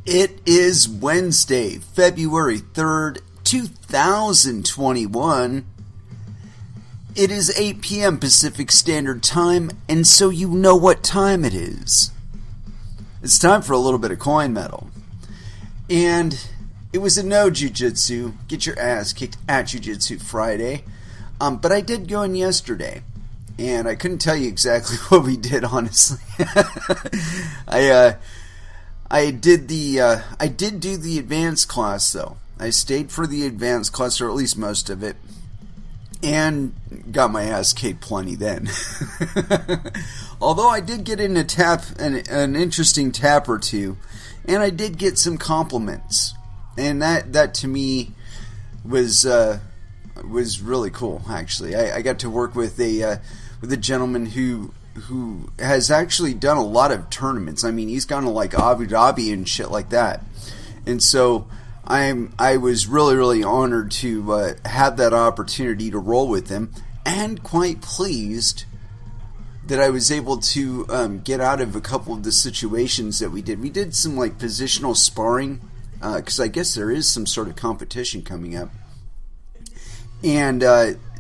It is Wednesday, February 3rd, 2021. It is 8 p.m. Pacific Standard Time, and so you know what time it is. It's time for a little bit of coin metal. And it was a no jujitsu, get your ass kicked at Jiu-Jitsu Friday. But I did go in yesterday, and I couldn't tell you exactly what we did, honestly. I did do the advanced class, though. I stayed for the advanced class, or at least most of it, and got my ass kicked plenty then. Although I did get in an interesting tap or two, and I did get some compliments, and that to me was really cool. Actually, I got to work with a gentleman who has actually done a lot of tournaments. I mean, he's gone to like Abu Dhabi and shit like that. And so I was really, really honored to have that opportunity to roll with him, and quite pleased that I was able to get out of a couple of the situations that we did. We did some like positional sparring, because I guess there is some sort of competition coming up. And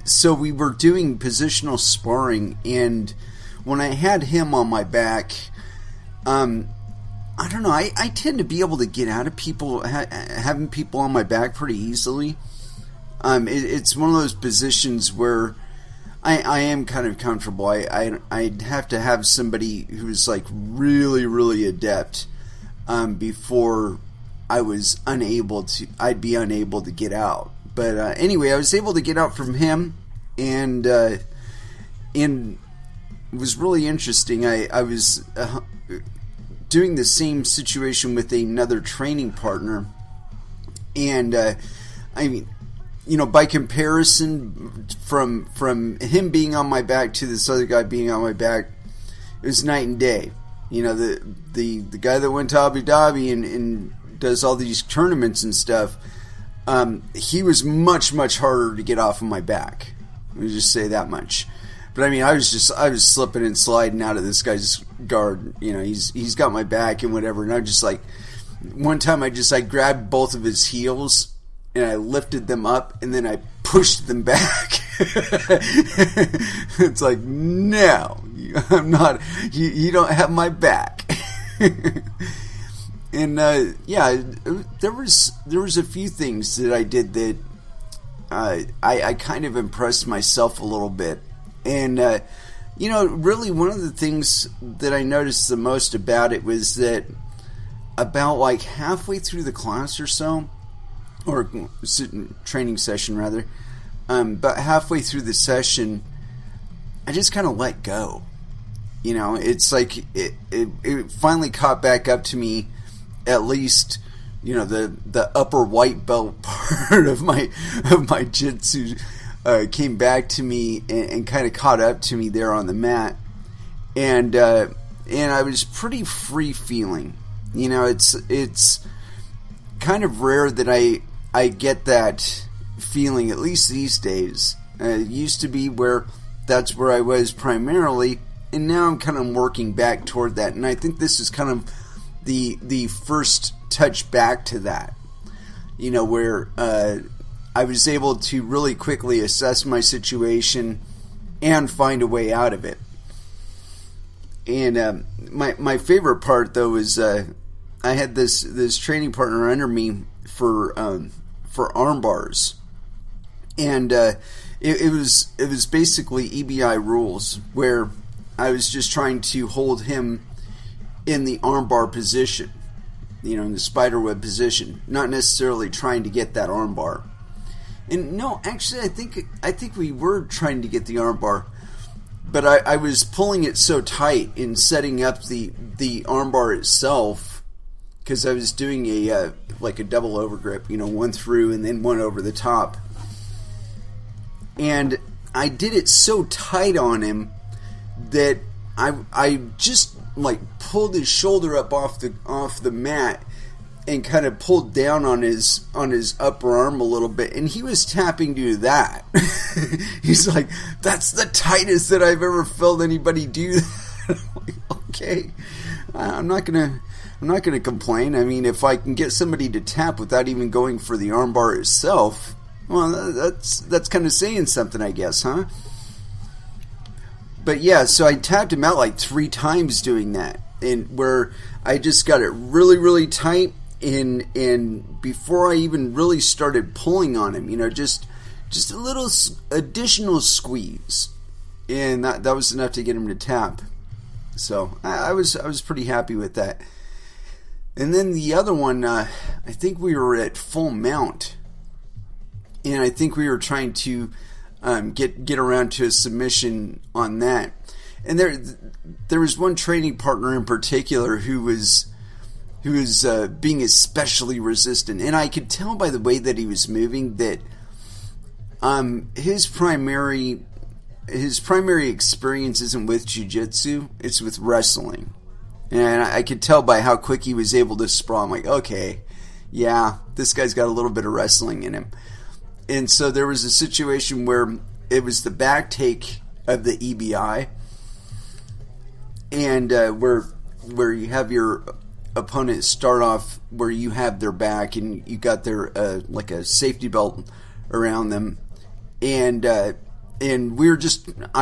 so we were doing positional sparring, and when I had him on my back, I don't know, I tend to be able to get out of people, having people on my back pretty easily. It's one of those positions where I am kind of comfortable. I'd have to have somebody who's like really, really adept before I'd be unable to get out. But anyway, I was able to get out from him, and it was really interesting. I was doing the same situation with another training partner, and I mean, you know, by comparison, from him being on my back to this other guy being on my back, it was night and day. You know, the guy that went to Abu Dhabi and does all these tournaments and stuff, he was much, much harder to get off of my back. Let me just say that much. But I mean, I was slipping and sliding out of this guy's guard. You know, he's got my back and whatever. And I just like, one time I grabbed both of his heels and I lifted them up, and then I pushed them back. It's like, no, I'm not. You don't have my back. And yeah, there was a few things that I did that I kind of impressed myself a little bit. And you know, really one of the things that I noticed the most about it was that about like halfway through the class or so, or training session rather, about halfway through the session, I just kind of let go. You know, it's like it finally caught back up to me. At least, you know, the upper white belt part of my jitsu came back to me and kind of caught up to me there on the mat, and I was pretty free feeling. You know, it's kind of rare that I get that feeling, at least these days. It used to be where that's where I was primarily, and now I'm kind of working back toward that, and I think this is kind of the first touch back to that, you know, where I was able to really quickly assess my situation and find a way out of it. And my favorite part, though, is I had this training partner under me for arm bars, and it was basically EBI rules, where I was just trying to hold him in the armbar position, you know, in the spiderweb position, not necessarily trying to get that armbar. And no, actually, I think we were trying to get the armbar, but I was pulling it so tight in setting up the armbar itself, because I was doing a double overgrip, you know, one through and then one over the top, and I did it so tight on him that I just like pulled his shoulder up off the mat and kind of pulled down on his upper arm a little bit, and he was tapping to that. He's like, "That's the tightest that I've ever felt anybody do that." I'm like, okay, I'm not gonna I'm not going to complain. I mean, if I can get somebody to tap without even going for the armbar itself, well, that's kind of saying something, I guess, huh? But yeah, so I tapped him out like 3 times doing that, and where I just got it really, really tight, and before I even really started pulling on him, just a little additional squeeze, and that was enough to get him to tap. So I was pretty happy with that. And then the other one, I think we were at full mount, and I think we were trying to get around to a submission on that. And there was one training partner in particular who was being especially resistant, and I could tell by the way that he was moving that his primary experience isn't with jiu-jitsu, it's with wrestling. And I could tell by how quick he was able to sprawl. I'm like, okay, yeah, this guy's got a little bit of wrestling in him. And so there was a situation where it was the back take of the EBI, and where you have your opponent start off where you have their back and you got their like a safety belt around them, and I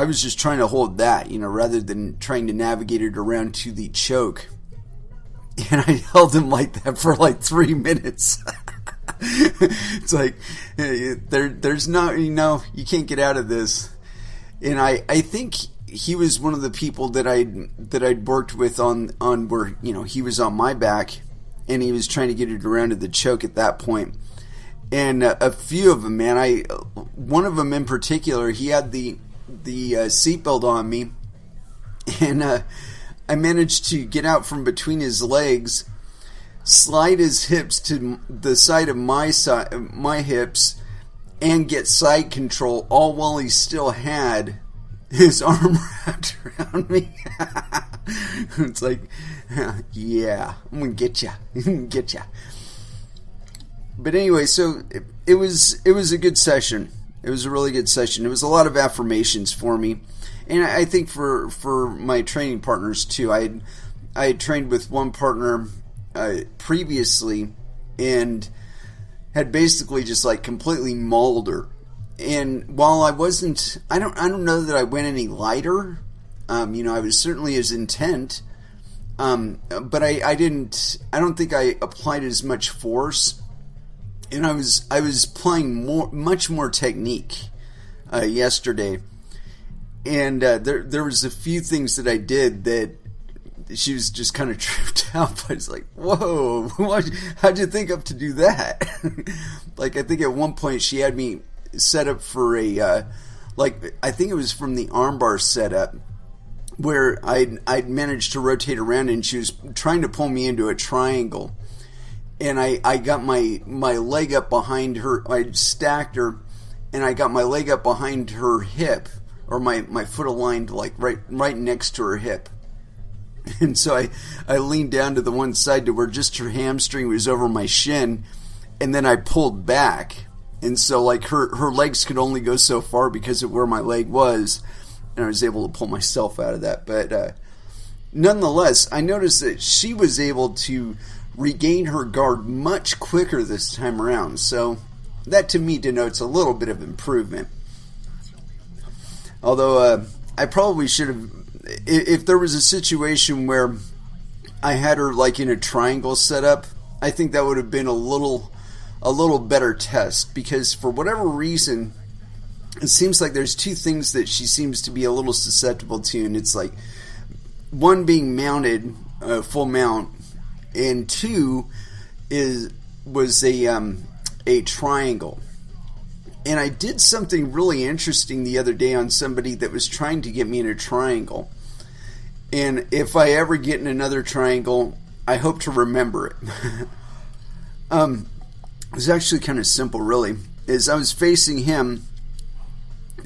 was just trying to hold that, rather than trying to navigate it around to the choke. And I held him like that for like 3 minutes. It's like, there's not, you can't get out of this. And I think he was one of the people that I'd worked with on where, he was on my back and he was trying to get it around to the choke at that point. And a few of them, man, one of them in particular, he had the seatbelt on me, and I managed to get out from between his legs, slide his hips to the side of my hips, and get side control, all while he still had his arm wrapped around me. It's like, yeah, I'm gonna get ya. But anyway, so it was a good session. It was a really good session. It was a lot of affirmations for me, and I think for my training partners too. I had trained with one partner previously, and had basically just like completely mauled her. And while I don't know that I went any lighter. I was certainly as intent, but I don't think I applied as much force. And I was playing much more technique yesterday, and there was a few things that I did that she was just kind of tripped out. I was like, "Whoa, how'd you think up to do that?" Like, I think at one point she had me set up for I think it was from the armbar setup, where I'd managed to rotate around and she was trying to pull me into a triangle. And I got my leg up behind her. I stacked her, and I got my leg up behind her hip, or my foot aligned like right next to her hip. And so I leaned down to the one side to where just her hamstring was over my shin, and then I pulled back. And so like her legs could only go so far because of where my leg was, and I was able to pull myself out of that. But nonetheless, I noticed that she was able to regain her guard much quicker this time around, so that to me denotes a little bit of improvement. Although I probably should have, if there was a situation where I had her like in a triangle setup, I think that would have been a little better test, because for whatever reason it seems like there's two things that she seems to be a little susceptible to, and it's like one being mounted, full mount, and two was a triangle. And I did something really interesting the other day on somebody that was trying to get me in a triangle. And if I ever get in another triangle, I hope to remember it. It was actually kind of simple, really. Is I was facing him,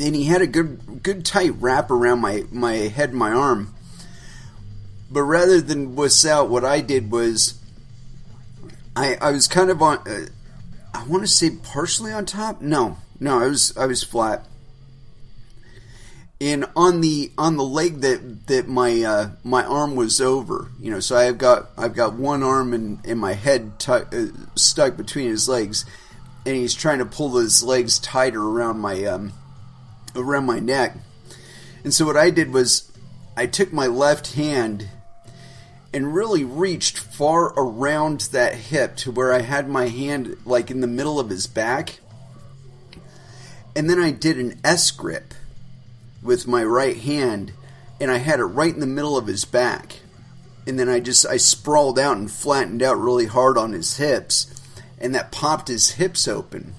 and he had a good tight wrap around my head and my arm. But rather than wuss out, what I did was I was kind of on, I want to say partially on top. No, I was flat. and on the leg that my arm was over, so I've got one arm and my head stuck between his legs, and he's trying to pull his legs tighter around my neck. And so what I did was I took my left hand and really reached far around that hip to where I had my hand like in the middle of his back, and then I did an S grip with my right hand, and I had it right in the middle of his back. And then I sprawled out and flattened out really hard on his hips, and that popped his hips open.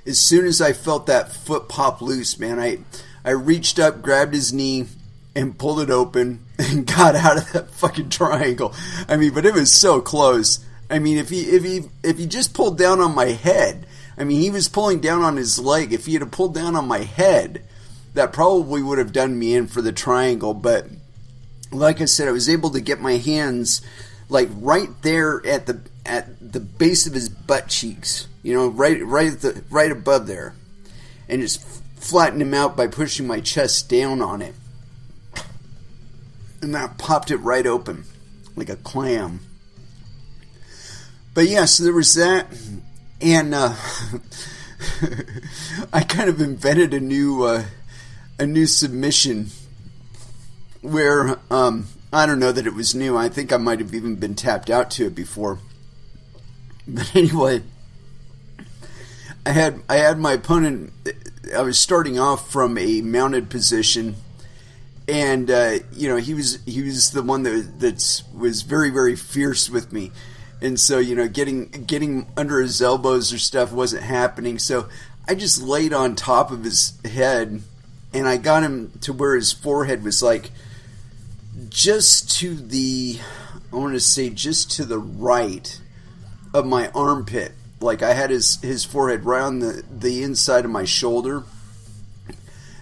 As soon as I felt that foot pop loose, man, I reached up, grabbed his knee, and pulled it open, and got out of that fucking triangle. I mean, but it was so close. I mean, if he just pulled down on my head, I mean, he was pulling down on his leg. If he had pulled down on my head, that probably would have done me in for the triangle. But like I said, I was able to get my hands like right there at the base of his butt cheeks, right above there, and just flatten him out by pushing my chest down on it. And that popped it right open like a clam. But yeah, so there was that. And I kind of invented a new submission where I don't know that it was new. I think I might have even been tapped out to it before. But anyway, I had my opponent. I was starting off from a mounted position, and he was the one that was very, very fierce with me. And so, getting under his elbows or stuff wasn't happening. So I just laid on top of his head, and I got him to where his forehead was like just to the right of my armpit. Like I had his forehead right on the inside of my shoulder.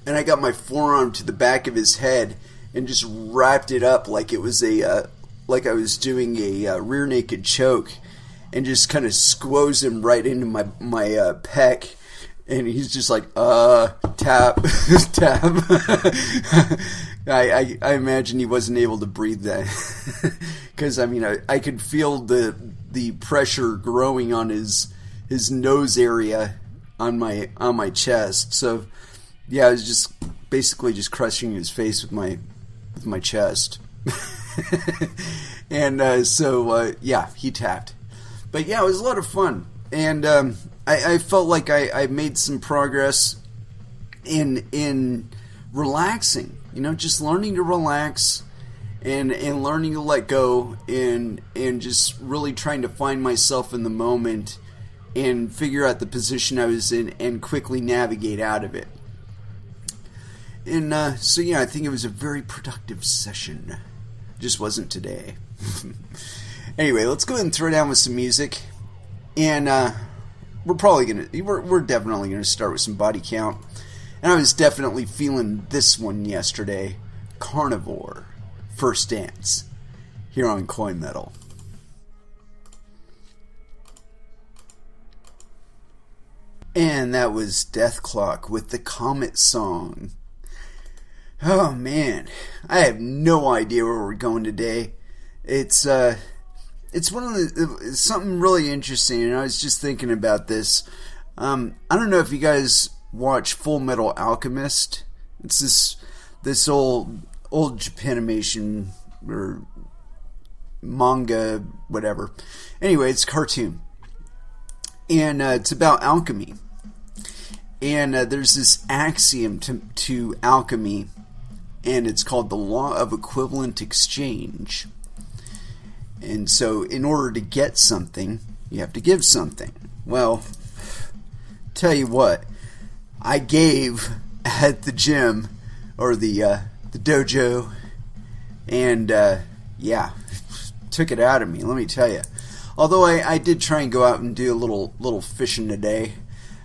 And I got my forearm to the back of his head and just wrapped it up like it was like I was doing a rear naked choke, and just kind of squoze him right into my pec, and he's just like tap tap. I imagine he wasn't able to breathe then, because I mean I could feel the pressure growing on his nose area on my chest. So yeah, I was just basically just crushing his face with my chest. And so he tapped. But yeah, it was a lot of fun. And I felt like I made some progress in relaxing. Just learning to relax and learning to let go and just really trying to find myself in the moment and figure out the position I was in and quickly navigate out of it. And so yeah, I think it was a very productive session. Just wasn't today. Anyway, let's go ahead and throw down with some music, and we're definitely gonna start with some body count. And I was definitely feeling this one yesterday. Carnivore, First Dance, here on Coin Metal. And that was Death Clock with the Comet Song. Oh man, I have no idea where we're going today. It's something really interesting, and I was just thinking about this. I don't know if you guys watch Full Metal Alchemist. It's this old Japanimation or manga, whatever. Anyway, it's a cartoon, and it's about alchemy. And there's this axiom to alchemy, and it's called the law of equivalent exchange. And so in order to get something, you have to give something. Well, tell you what, I gave at the gym, or the dojo, and took it out of me, let me tell you. Although I did try and go out and do a little fishing today.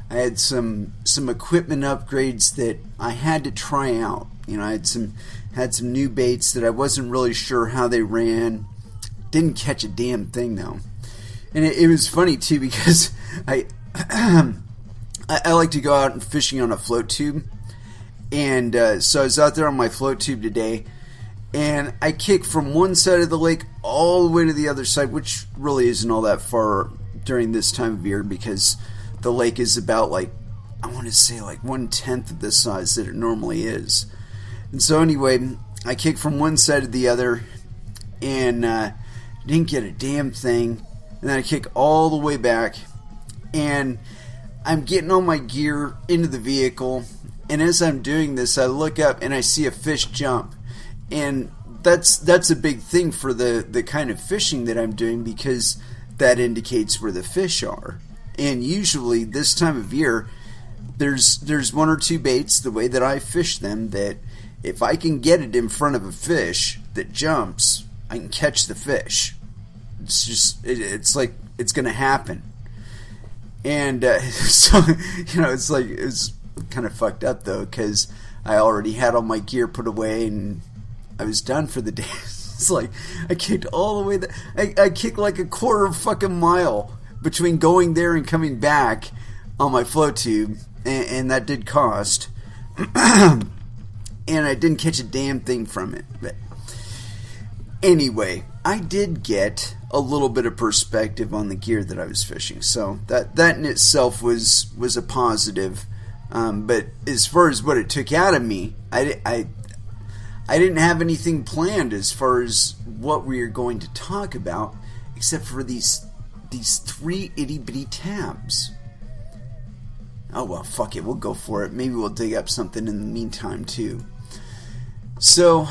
I had some equipment upgrades that I had to try out. I had some new baits that I wasn't really sure how they ran. Didn't catch a damn thing though. And it was funny too, because I like to go out and fishing on a float tube, And so I was out there on my float tube today, and I kicked from one side of the lake all the way to the other side, which really isn't all that far during this time of year because the lake is about I want to say 1/10 of the size that it normally is. And so anyway, I kicked from one side to the other and didn't get a damn thing. And then I kick all the way back, and I'm getting all my gear into the vehicle. And as I'm doing this, I look up and I see a fish jump. And that's a big thing for the kind of fishing that I'm doing because that indicates where the fish are. And usually this time of year, there's one or two baits, the way that I fish them, that if I can get it in front of a fish that jumps, I can catch the fish. It's just, it's like it's going to happen. And so, it's kind of fucked up though, because I already had all my gear put away and I was done for the day. It's like I kicked all the way. I kicked like a quarter fucking mile between going there and coming back on my float tube, and that did cost. And I didn't catch a damn thing from it. But anyway, I did get a little bit of perspective on the gear that I was fishing, so that in itself was a positive. But as far as what it took out of me, I didn't have anything planned as far as what we are going to talk about, except for these three itty bitty tabs. Oh well, fuck it, we'll go for it. Maybe we'll dig up something in the meantime too. So,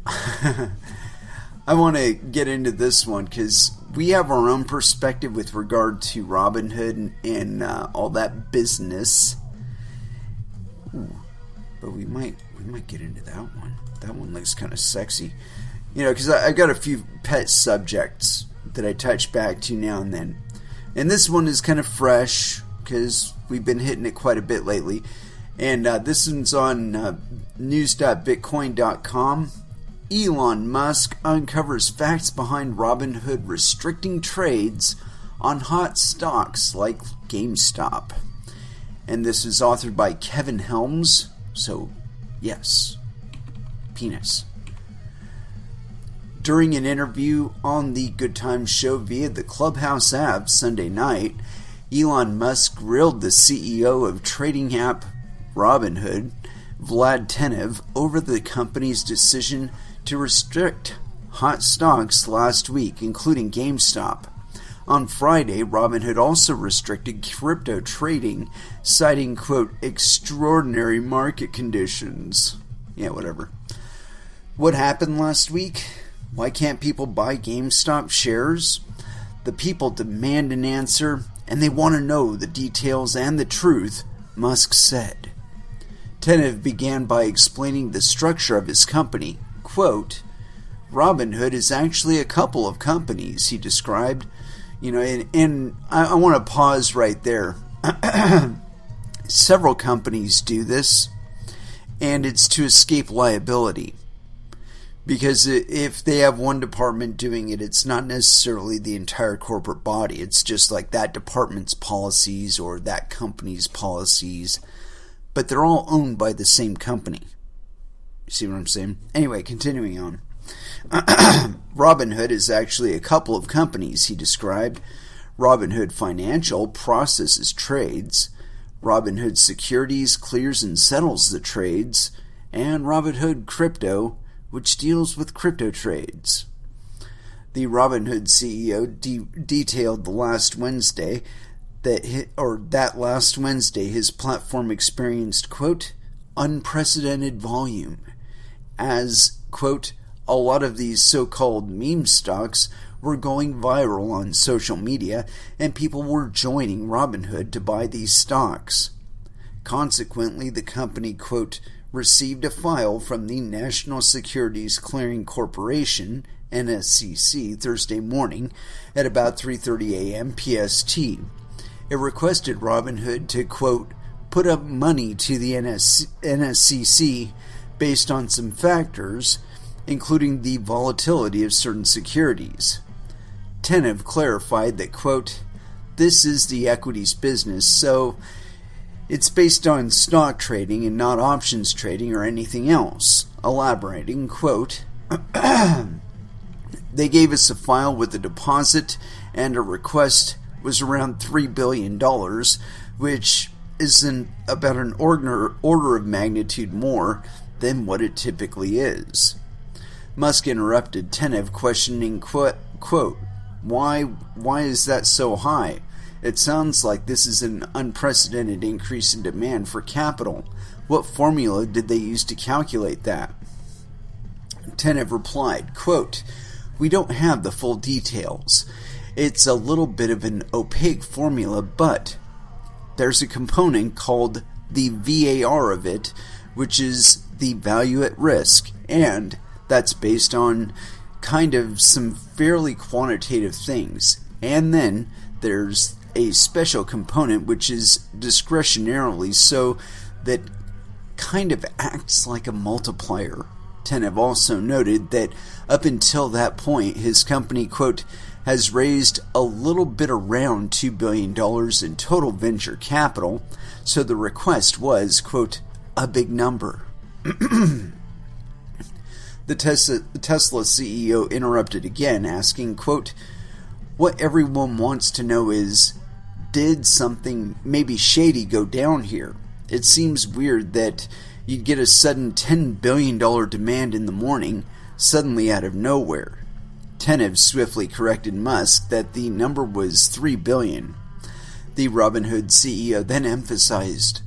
I want to get into this one because we have our own perspective with regard to Robinhood and all that business. Ooh, but we might get into that one. That one looks kind of sexy, because I've got a few pet subjects that I touch back to now and then, and this one is kind of fresh because we've been hitting it quite a bit lately. And this one's on news.bitcoin.com. Elon Musk uncovers facts behind Robinhood restricting trades on hot stocks like GameStop. And this is authored by Kevin Helms. So, yes, penis. During an interview on the Good Times show via the Clubhouse app Sunday night, Elon Musk grilled the CEO of trading app Robinhood, Vlad Tenev, over the company's decision to restrict hot stocks last week, including GameStop. On Friday, Robinhood also restricted crypto trading, citing, quote, extraordinary market conditions. Yeah, whatever. What happened last week? Why can't people buy GameStop shares? The people demand an answer, and they want to know the details and the truth, Musk said. Tenev began by explaining the structure of his company. Quote, Robinhood is actually a couple of companies, he described. And I want to pause right there. Several companies do this, and it's to escape liability. Because if they have one department doing it, it's not necessarily the entire corporate body. It's just like that department's policies or that company's policies. But they're all owned by the same company. You see what I'm saying? Anyway, continuing on. Robinhood is actually a couple of companies, he described. Robinhood Financial processes trades. Robinhood Securities clears and settles the trades. And Robinhood Crypto, which deals with crypto trades. The Robinhood CEO detailed last Wednesday his platform experienced, quote, unprecedented volume, as, quote, a lot of these so-called meme stocks were going viral on social media and people were joining Robinhood to buy these stocks. Consequently, the company, quote, received a file from the National Securities Clearing Corporation, NSCC, Thursday morning at about 3:30 a.m. PST. It requested Robinhood to, quote, put up money to the NSCC based on some factors, including the volatility of certain securities. Tenev clarified that, quote, this is the equities business, so It's based on stock trading and not options trading or anything else. Elaborating, quote, they gave us a file with a deposit and a request was around $3 billion, which isn't about an order of magnitude more than what it typically is. Musk interrupted Tenev, questioning, quote, why is that so high? It sounds like this is an unprecedented increase in demand for capital. What formula did they use to calculate that? Tenev replied, quote, we don't have the full details. It's a little bit of an opaque formula, but there's a component called the VAR of it, which is the value at risk, and that's based on kind of some fairly quantitative things. And then there's a special component which is discretionarily so that kind of acts like a multiplier. Tenev also noted that up until that point, his company, quote, has raised a little bit around $2 billion in total venture capital, so the request was, quote, a big number. The Tesla CEO interrupted again, asking, quote, what everyone wants to know is, did something maybe shady go down here? It seems weird that you'd get a sudden $10 billion demand in the morning, suddenly out of nowhere. Tenev swiftly corrected Musk that the number was $3 billion. The Robinhood CEO then emphasized,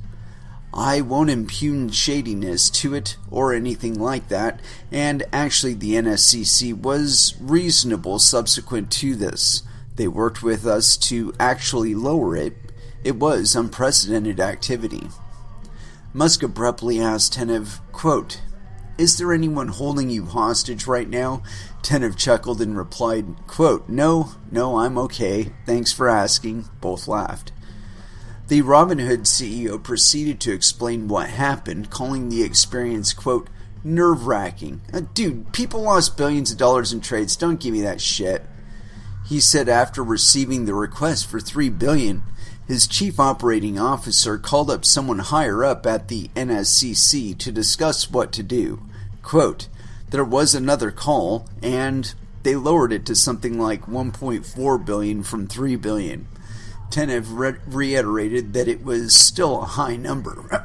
I won't impugn shadiness to it or anything like that, and actually the NSCC was reasonable subsequent to this. They worked with us to actually lower it. It was unprecedented activity. Musk abruptly asked Tenev, quote, is there anyone holding you hostage right now? Tenev chuckled and replied, quote, no, I'm okay. Thanks for asking. Both laughed. The Robinhood CEO proceeded to explain what happened, calling the experience, quote, nerve-wracking. Dude, people lost billions of dollars in trades. Don't give me that shit. He said after receiving the request for $3 billion, his chief operating officer called up someone higher up at the NSCC to discuss what to do. Quote, there was another call, and they lowered it to something like $1.4 billion from $3 billion. Tenev reiterated that it was still a high number.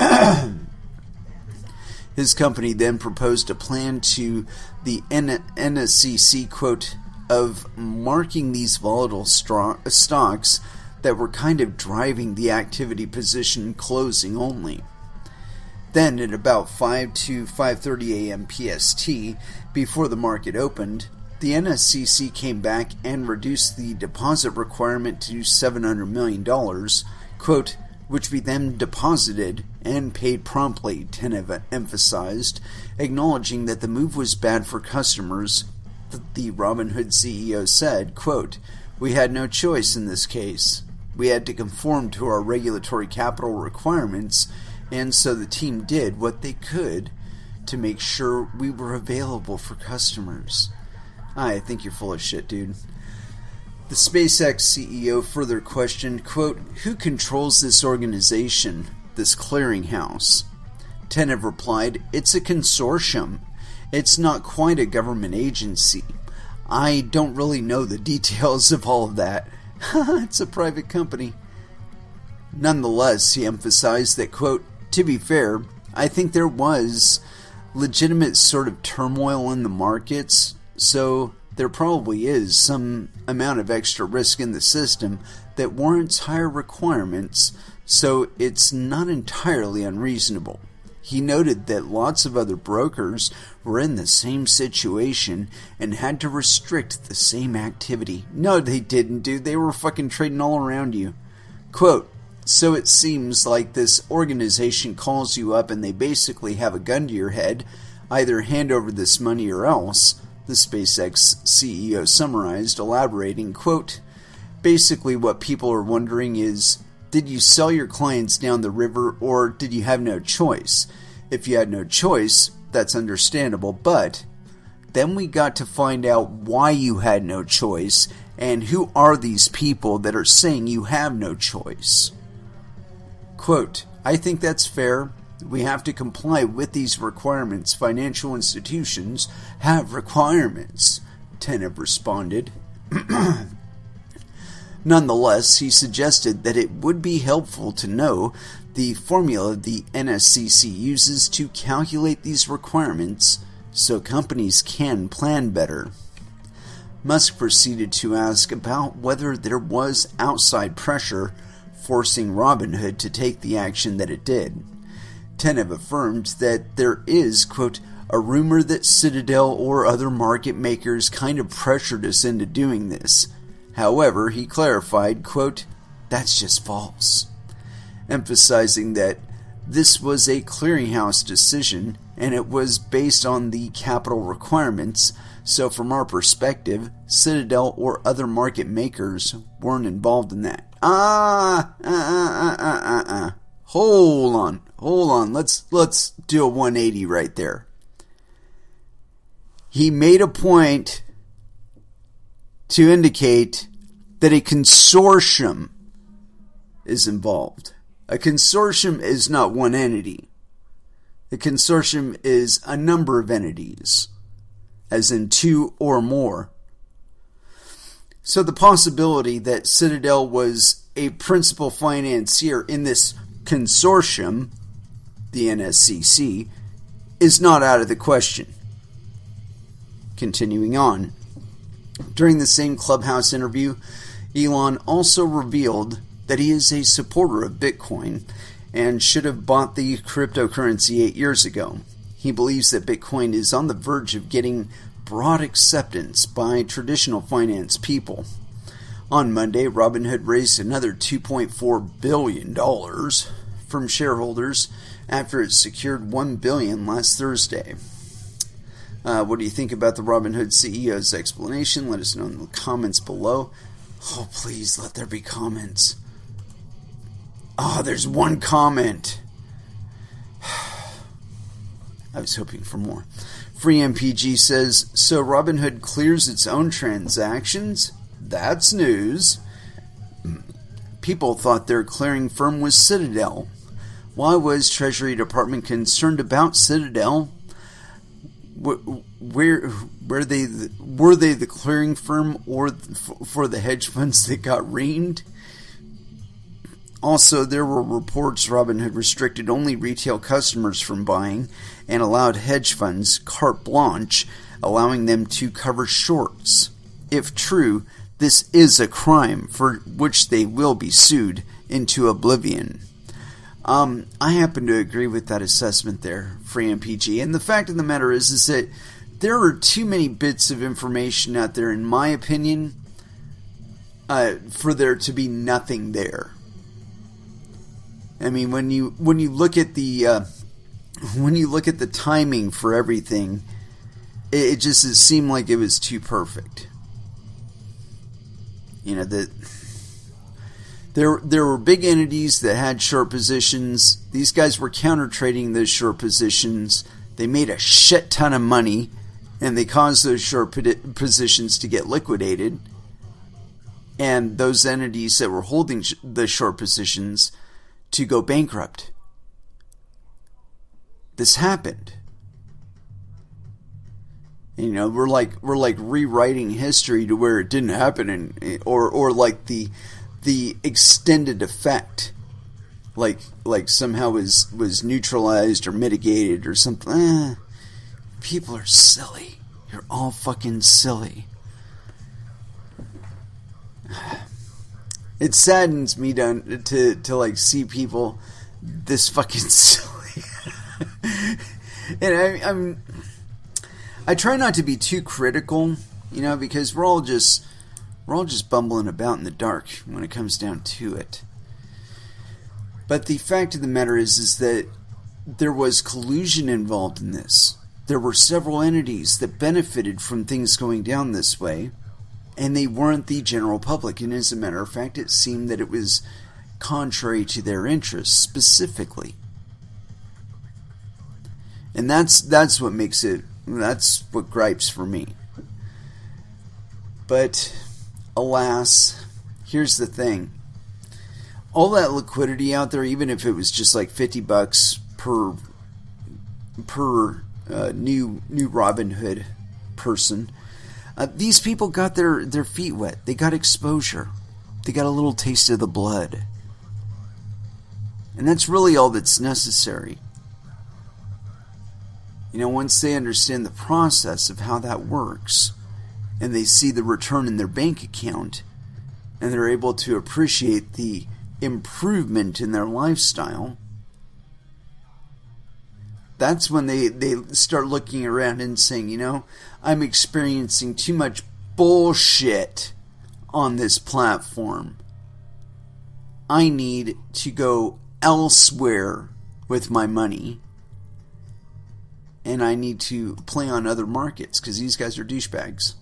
His company then proposed a plan to the NSCC, quote, of marking these volatile stocks that were kind of driving the activity position closing only. Then at about 5 to 5:30 a.m. PST, before the market opened, the NSCC came back and reduced the deposit requirement to $700 million, quote, which we then deposited and paid promptly, Tenev emphasized, acknowledging that the move was bad for customers. The Robinhood CEO said, quote, we had no choice in this case. We had to conform to our regulatory capital requirements, and so the team did what they could to make sure we were available for customers. I think you're full of shit, dude. The SpaceX CEO further questioned, quote, who controls this organization, this clearinghouse? Tenev replied, it's a consortium. It's not quite a government agency. I don't really know the details of all of that. It's a private company. Nonetheless, he emphasized that, quote, to be fair, I think there was legitimate sort of turmoil in the markets, so there probably is some amount of extra risk in the system that warrants higher requirements, so it's not entirely unreasonable. He noted that lots of other brokers were in the same situation and had to restrict the same activity. No, they didn't, dude. They were fucking trading all around you. Quote, so it seems like this organization calls you up and they basically have a gun to your head, either hand over this money or else, the SpaceX CEO summarized, elaborating, quote, basically what people are wondering is, did you sell your clients down the river or did you have no choice? If you had no choice, that's understandable, but then we got to find out why you had no choice and who are these people that are saying you have no choice. Quote, I think that's fair. We have to comply with these requirements. Financial institutions have requirements, Tenev responded. Nonetheless, he suggested that it would be helpful to know the formula the NSCC uses to calculate these requirements so companies can plan better. Musk proceeded to ask about whether there was outside pressure forcing Robinhood to take the action that it did. Tenev affirmed that there is, quote, a rumor that Citadel or other market makers kind of pressured us into doing this. However, he clarified, quote, that's just false, emphasizing that this was a clearinghouse decision and it was based on the capital requirements, so from our perspective, Citadel or other market makers weren't involved in that. Hold on, let's do a 180 right there. He made a point to indicate that a consortium is involved. A consortium is not one entity. A consortium is a number of entities, as in two or more. So the possibility that Citadel was a principal financier in this consortium, the NSCC, is not out of the question. Continuing on. During the same Clubhouse interview, Elon also revealed that he is a supporter of Bitcoin and should have bought the cryptocurrency 8 years ago. He believes that Bitcoin is on the verge of getting broad acceptance by traditional finance people. On Monday, Robinhood raised another $2.4 billion from shareholders after it secured $1 billion last Thursday. What do you think about the Robinhood CEO's explanation? Let us know in the comments below. Oh, please, let there be comments. Oh, there's one comment. I was hoping for more. Free MPG says, so Robinhood clears its own transactions? That's news. People thought their clearing firm was Citadel. Why was Treasury Department concerned about Citadel? Were they the clearing firm or for the hedge funds that got reamed? Also, there were reports Robinhood restricted only retail customers from buying and allowed hedge funds carte blanche, allowing them to cover shorts. If true, this is a crime for which they will be sued into oblivion. I happen to agree with that assessment there, Free MPG. And the fact of the matter is that there are too many bits of information out there, in my opinion, for there to be nothing there. I mean, when you look at the timing for everything, it seemed like it was too perfect. You know, that there were big entities that had short positions. These guys were counter trading those short positions. They made a shit ton of money, and they caused those short positions to get liquidated. And those entities that were holding the short positions to go bankrupt. This happened. You know, we're like rewriting history to where it didn't happen, or like the extended effect, like somehow was neutralized or mitigated or something. People are silly. You're all fucking silly. It saddens me to like see people this fucking silly. And I try not to be too critical, you know, because we're all just bumbling about in the dark when it comes down to it. But the fact of the matter is that there was collusion involved in this. There were several entities that benefited from things going down this way, and they weren't the general public. And as a matter of fact, it seemed that it was contrary to their interests specifically. And that's what makes it, that's what gripes for me. But alas, here's the thing. all that liquidity out there, even if it was just like $50 per new Robinhood person, these people got their feet wet. They got exposure. They got a little taste of the blood. And that's really all that's necessary. Once they understand the process of how that works, and they see the return in their bank account, and they're able to appreciate the improvement in their lifestyle, that's when they start looking around and saying, I'm experiencing too much bullshit on this platform. I need to go elsewhere with my money, and I need to play on other markets because these guys are douchebags.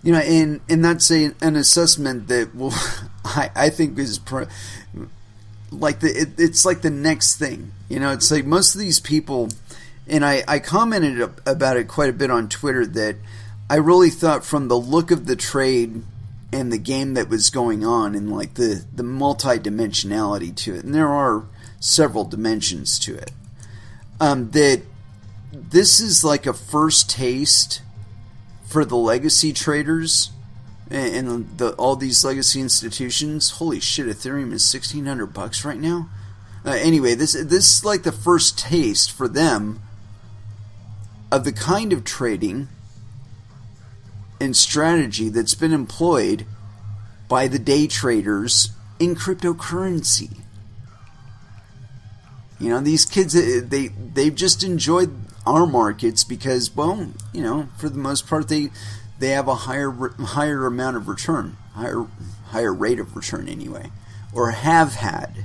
And that's an assessment that I think is it's like the next thing. It's like most of these people, and I commented about it quite a bit on Twitter, that I really thought from the look of the trade and the game that was going on, and like the multi-dimensionality to it, and there are several dimensions to it, that this is like a first taste for the legacy traders and all these legacy institutions. Holy shit, Ethereum is $1,600 right now. Anyway, this is like the first taste for them of the kind of trading and strategy that's been employed by the day traders in cryptocurrency. These kids, they've just enjoyed our markets because, well, for the most part, they have a higher amount of return, higher rate of return anyway, or have had.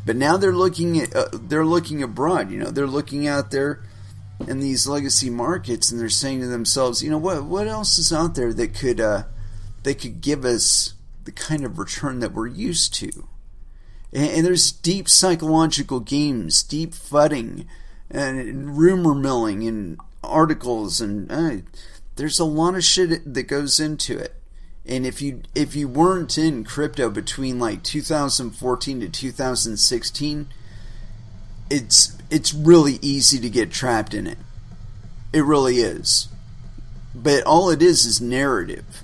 But now they're looking abroad. They're looking out there in these legacy markets, and they're saying to themselves, what else is out there that could give us the kind of return that we're used to? And there's deep psychological games, deep fudding, and rumor milling, and articles, and there's a lot of shit that goes into it. And if you weren't in crypto between like 2014 to 2016, it's really easy to get trapped in it. It really is. But all it is narrative.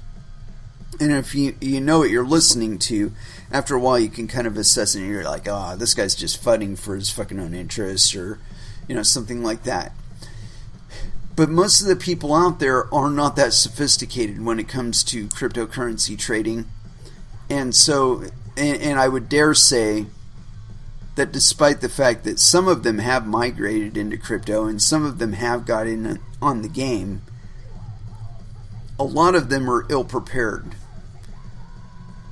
And if you know what you're listening to, after a while you can kind of assess it, and you're like, this guy's just fighting for his fucking own interests, or something like that. But most of the people out there are not that sophisticated when it comes to cryptocurrency trading. And so, and I would dare say that despite the fact that some of them have migrated into crypto and some of them have got in on the game, a lot of them are ill-prepared.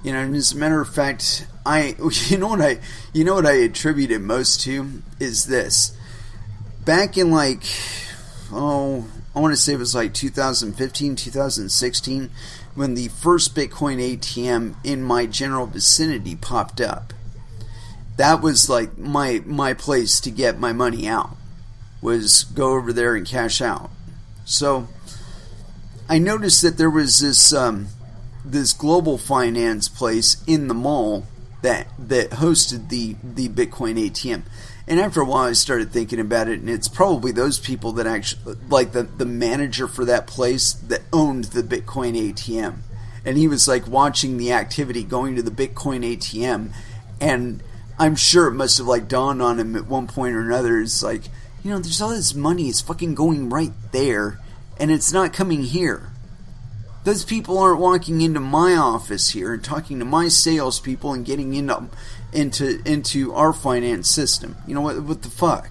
And as a matter of fact, you know what I attribute it most to is this. Back in I want to say it was like 2015, 2016, when the first Bitcoin ATM in my general vicinity popped up. That was like my place to get my money out, was go over there and cash out. So I noticed that there was this global finance place in the mall that hosted the Bitcoin ATM. And after a while I started thinking about it, and it's probably those people that actually, like the manager for that place that owned the Bitcoin ATM. And he was like watching the activity going to the Bitcoin ATM, and I'm sure it must have like dawned on him at one point or another. It's like, there's all this money, it's fucking going right there, and it's not coming here. Those people aren't walking into my office here and talking to my salespeople and getting into our finance system. What the fuck?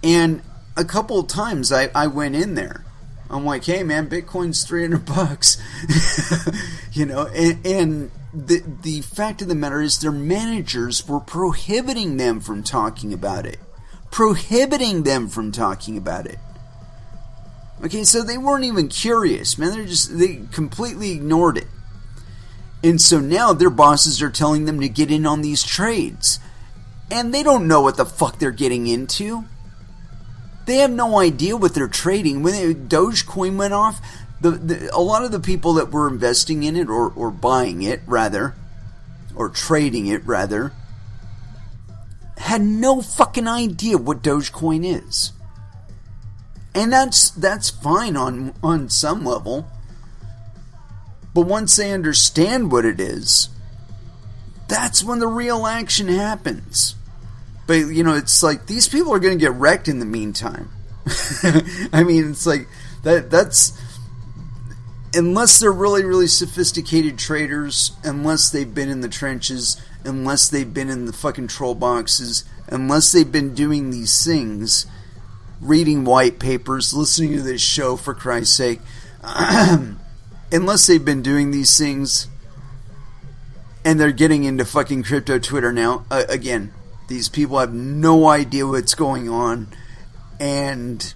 And a couple of times I went in there. I'm like, hey man, Bitcoin's $300. And the fact of the matter is their managers were prohibiting them from talking about it. Okay, so they weren't even curious, man. They completely ignored it. And so now their bosses are telling them to get in on these trades. And they don't know what the fuck they're getting into. They have no idea what they're trading. When Dogecoin went off, a lot of the people that were investing in it, or buying it, rather, or trading it rather, had no fucking idea what Dogecoin is. And that's fine on some level. But once they understand what it is, that's when the real action happens. But, it's like these people are going to get wrecked in the meantime. I mean, it's like that's unless they're really, really sophisticated traders, unless they've been in the trenches, unless they've been in the fucking troll boxes, unless they've been doing these things, reading white papers, listening to this show, for Christ's sake, unless they've been doing these things and they're getting into fucking crypto Twitter now, again, these people have no idea what's going on, and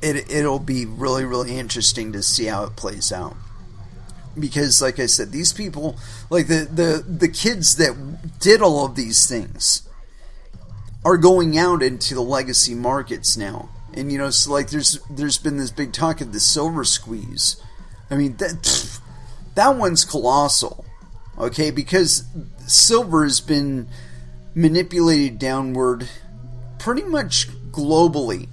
it'll be really, really interesting to see how it plays out. Because, like I said, these people, like the kids that did all of these things, are going out into the legacy markets now. And, so like there's been this big talk of the silver squeeze. I mean, that one's colossal. Okay, because silver has been manipulated downward pretty much globally.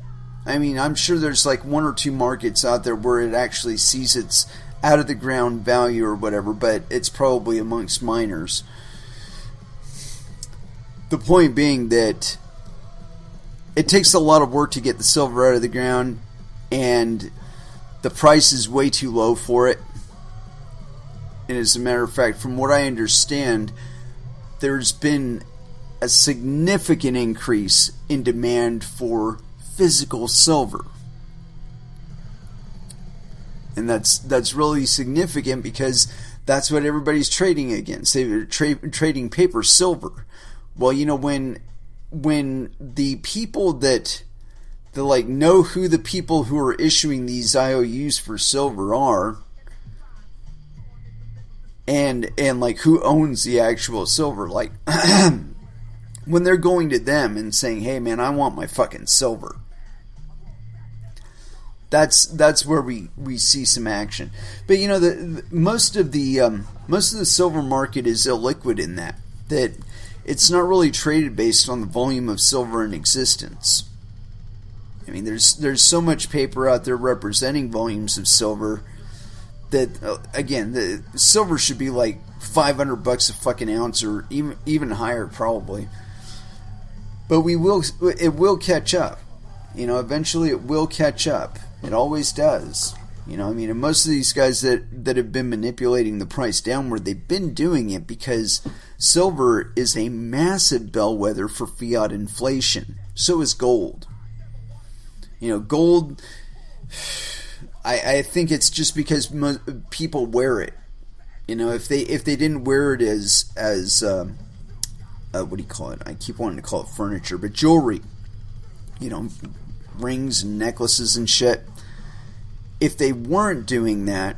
I mean, I'm sure there's like one or two markets out there where it actually sees its out of the ground value or whatever, but it's probably amongst miners. The point being that it takes a lot of work to get the silver out of the ground, and the price is way too low for it. And as a matter of fact, from what I understand, there's been a significant increase in demand for physical silver. And that's really significant because that's what everybody's trading against. They're trading paper silver. Well, when the people that like know who the people who are issuing these IOUs for silver are, and like who owns the actual silver, like when they're going to them and saying, "Hey man, I want my fucking silver." That's where we see some action. But most of the silver market is illiquid in that it's not really traded based on the volume of silver in existence. I mean, there's so much paper out there representing volumes of silver that again, the silver should be like $500 a fucking ounce, or even higher probably. But it will catch up. Eventually it will catch up. It always does. And most of these guys that have been manipulating the price downward, they've been doing it because silver is a massive bellwether for fiat inflation. So is gold. Gold, I think it's just because people wear it. If they didn't wear it as what do you call it? I keep wanting to call it furniture, but jewelry. Rings and necklaces and shit. If they weren't doing that,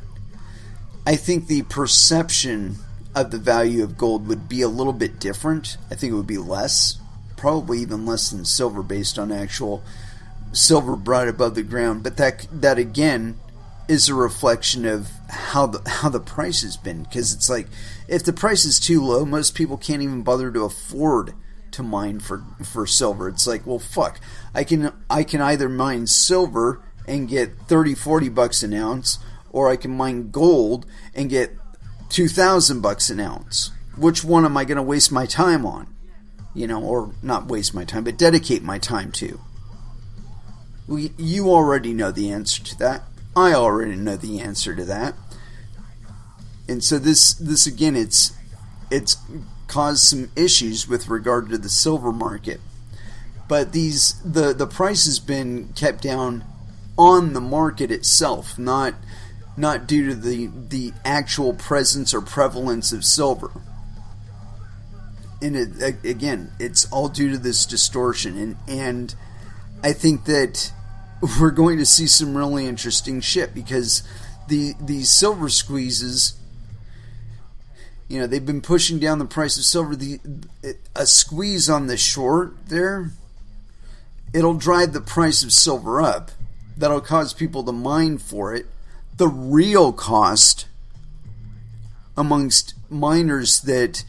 I think the perception of the value of gold would be a little bit different. I think it would be less, probably even less than silver, based on actual silver brought above the ground. But that again is a reflection of how the price has been. Because it's like, if the price is too low, most people can't even bother to afford to mine for silver. It's like, well, fuck, I can either mine silver and get $30-40 an ounce, or I can mine gold and get $2,000 an ounce. Which one am I going to waste my time on? Or not waste my time, but dedicate my time to? Well, you already know the answer to that. I already know the answer to that. And so this again, it's caused some issues with regard to the silver market. But the price has been kept down on the market itself, not due to the actual presence or prevalence of silver. And again, it's all due to this distortion. And I think that we're going to see some really interesting shit, because these silver squeezes, they've been pushing down the price of silver. A squeeze on the short there, it'll drive the price of silver up. That'll cause people to mine for it. The real cost amongst miners that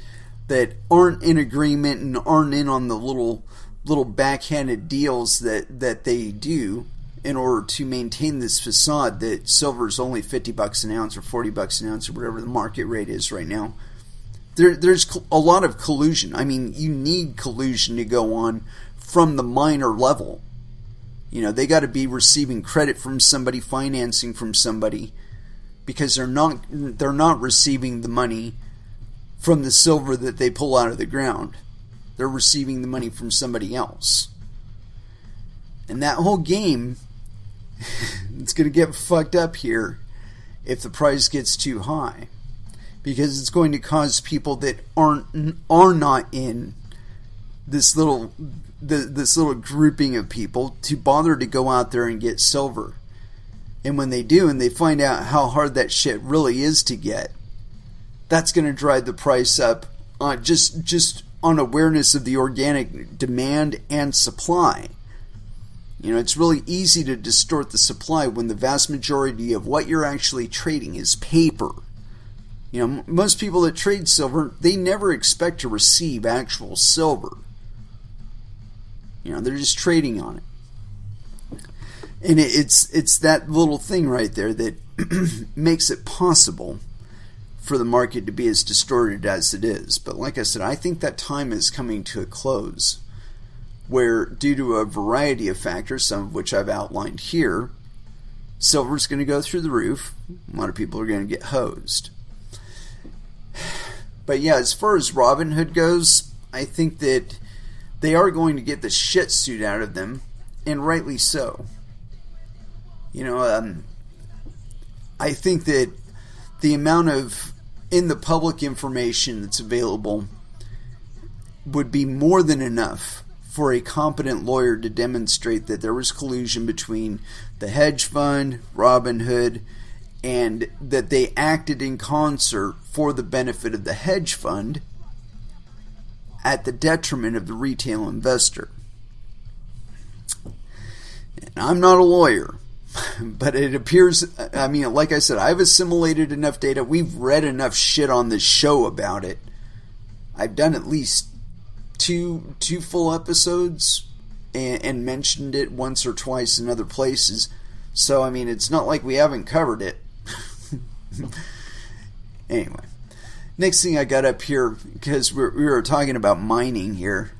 aren't in agreement and aren't in on the little backhanded deals that they do in order to maintain this facade that silver is only $50 an ounce or $40 an ounce or whatever the market rate is right now. There's a lot of collusion. I mean, you need collusion to go on from the miner level. You know, they got to be receiving credit from somebody, financing from somebody, because they're not receiving the money from the silver that they pull out of the ground. They're receiving the money from somebody else. And that whole game, it's going to get fucked up here if the price gets too high, because it's going to cause people that are not in this little grouping of people to bother to go out there and get silver. And when they do, and they find out how hard that shit really is to get, that's going to drive the price up just on awareness of the organic demand and supply. You know, it's really easy to distort the supply when the vast majority of what you're actually trading is paper. You know, most people that trade silver, they never expect to receive actual silver. You know, they're just trading on it. And it's that little thing right there that makes it possible for the market to be as distorted as it is. But like I said, I think that time is coming to a close, where due to a variety of factors, some of which I've outlined here, silver's going to go through the roof. A lot of people are going to get hosed. But yeah, as far as Robinhood goes, I think that they are going to get the shit suit out of them, and rightly so. You know, I think that the amount of in the public information that's available would be more than enough for a competent lawyer to demonstrate that there was collusion between the hedge fund, Robinhood, and that they acted in concert for the benefit of the hedge fund at the detriment of the retail investor. And I'm not a lawyer, but it appears, I mean, like I said, I've assimilated enough data. We've read enough shit on this show about it. I've done at least two full episodes and mentioned it once or twice in other places. So, I mean, it's not like we haven't covered it. Anyway, next thing I got up here, because we were talking about mining here.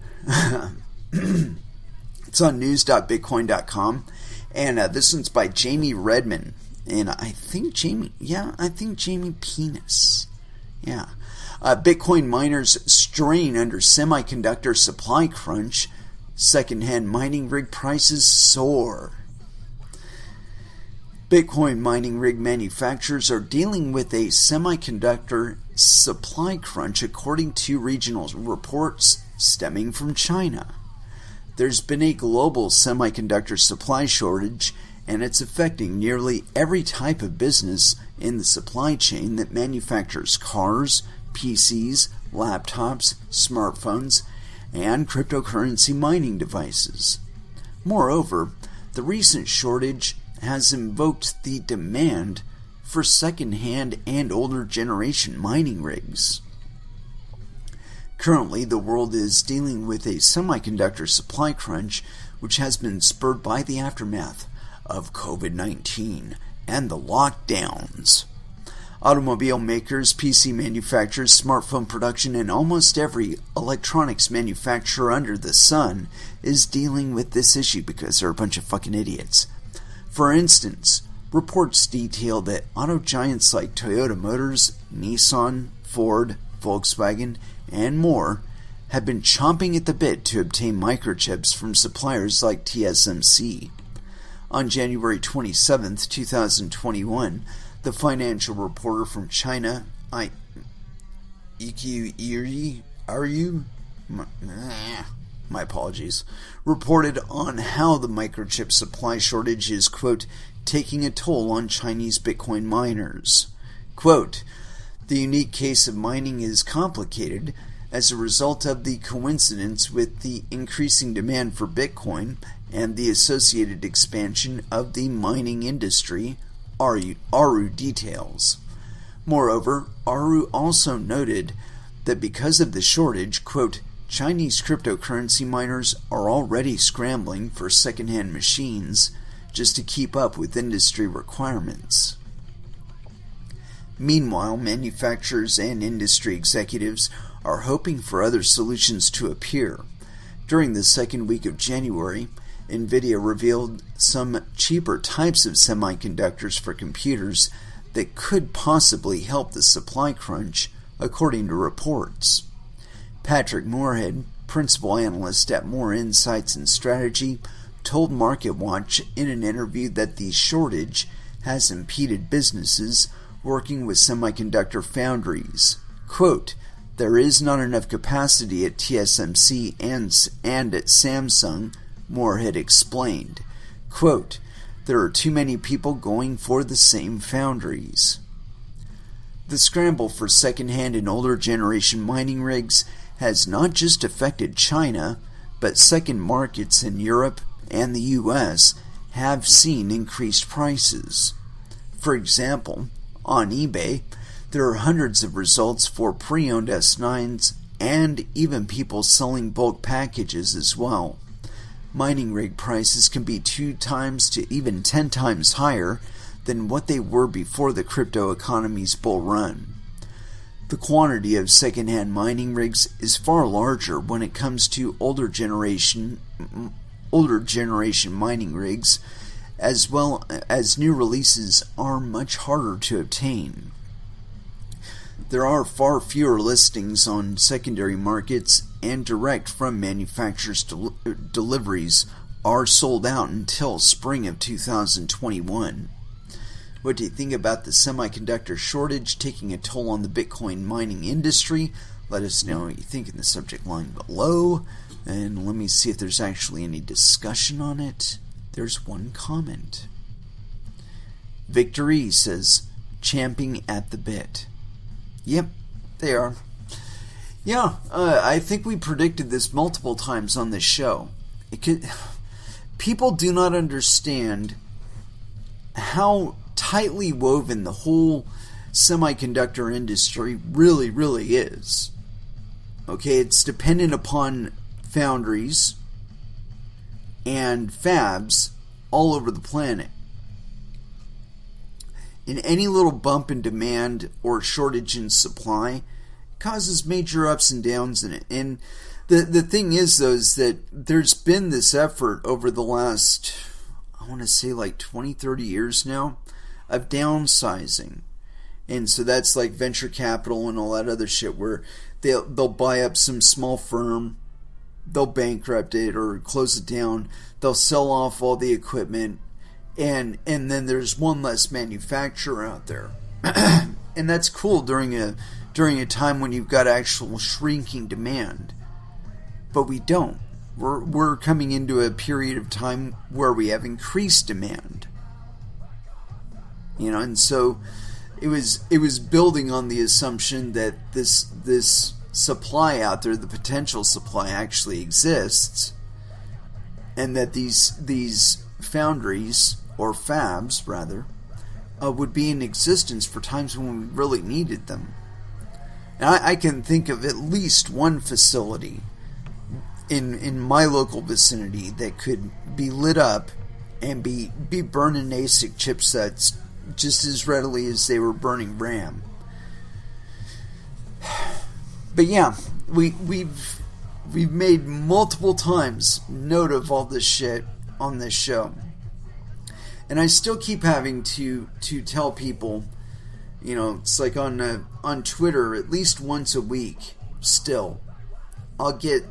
It's on news.bitcoin.com. And this one's by Jamie Redman. And I think Jamie Penis. Yeah. Bitcoin miners strain under semiconductor supply crunch. Secondhand mining rig prices soar. Bitcoin mining rig manufacturers are dealing with a semiconductor supply crunch, according to regional reports stemming from China. There's been a global semiconductor supply shortage, and it's affecting nearly every type of business in the supply chain that manufactures cars, PCs, laptops, smartphones, and cryptocurrency mining devices. Moreover, the recent shortage has invoked the demand for second-hand and older generation mining rigs. Currently, the world is dealing with a semiconductor supply crunch, which has been spurred by the aftermath of COVID-19 and the lockdowns. Automobile makers, PC manufacturers, smartphone production, and almost every electronics manufacturer under the sun is dealing with this issue because they're a bunch of fucking idiots. For instance, reports detail that auto giants like Toyota Motors, Nissan, Ford, Volkswagen, and more have been chomping at the bit to obtain microchips from suppliers like TSMC. On January 27, 2021, the financial reporter from China, my apologies, reported on how the microchip supply shortage is, quote, taking a toll on Chinese Bitcoin miners. Quote, the unique case of mining is complicated as a result of the coincidence with the increasing demand for Bitcoin and the associated expansion of the mining industry, Aru details. Moreover, Aru also noted that because of the shortage, quote, Chinese cryptocurrency miners are already scrambling for second-hand machines just to keep up with industry requirements. Meanwhile, manufacturers and industry executives are hoping for other solutions to appear. During the second week of January, NVIDIA revealed some cheaper types of semiconductors for computers that could possibly help the supply crunch, according to reports. Patrick Moorhead, principal analyst at More Insights and Strategy, told MarketWatch in an interview that the shortage has impeded businesses working with semiconductor foundries. Quote, there is not enough capacity at TSMC and at Samsung, Moorhead explained. Quote, there are too many people going for the same foundries. The scramble for second-hand and older generation mining rigs has not just affected China, but second markets in Europe and the US have seen increased prices. For example, on eBay, there are hundreds of results for pre-owned S9s and even people selling bulk packages as well. Mining rig prices can be 2 times to even 10 times higher than what they were before the crypto economy's bull run. The quantity of second-hand mining rigs is far larger when it comes to older generation mining rigs, as well as new releases are much harder to obtain. There are far fewer listings on secondary markets, and direct from manufacturers' deliveries are sold out until spring of 2021. What do you think about the semiconductor shortage taking a toll on the Bitcoin mining industry? Let us know what you think in the subject line below, and let me see if there's actually any discussion on it. There's one comment. Victory says, champing at the bit. Yep, they are. Yeah, I think we predicted this multiple times on this show. People do not understand how tightly woven the whole semiconductor industry really, really is. Okay, it's dependent upon foundries and fabs all over the planet. And any little bump in demand or shortage in supply causes major ups and downs in it. And the thing is, though, is that there's been this effort over the last, I want to say like 20, 30 years now, of downsizing. And so that's like venture capital and all that other shit where they'll buy up some small firm, they'll bankrupt it or close it down, they'll sell off all the equipment, and then there's one less manufacturer out there. And that's cool during a time when you've got actual shrinking demand. But we don't. We're coming into a period of time where we have increased demand. And so it was building on the assumption that this supply out there, the potential supply, actually exists, and that these foundries, or fabs rather, would be in existence for times when we really needed them. And I can think of at least one facility in my local vicinity that could be lit up and be burning ASIC chipsets just as readily as they were burning RAM. But yeah, we've made multiple times note of all this shit on this show. And I still keep having to tell people, it's like on Twitter at least once a week still. I'll get,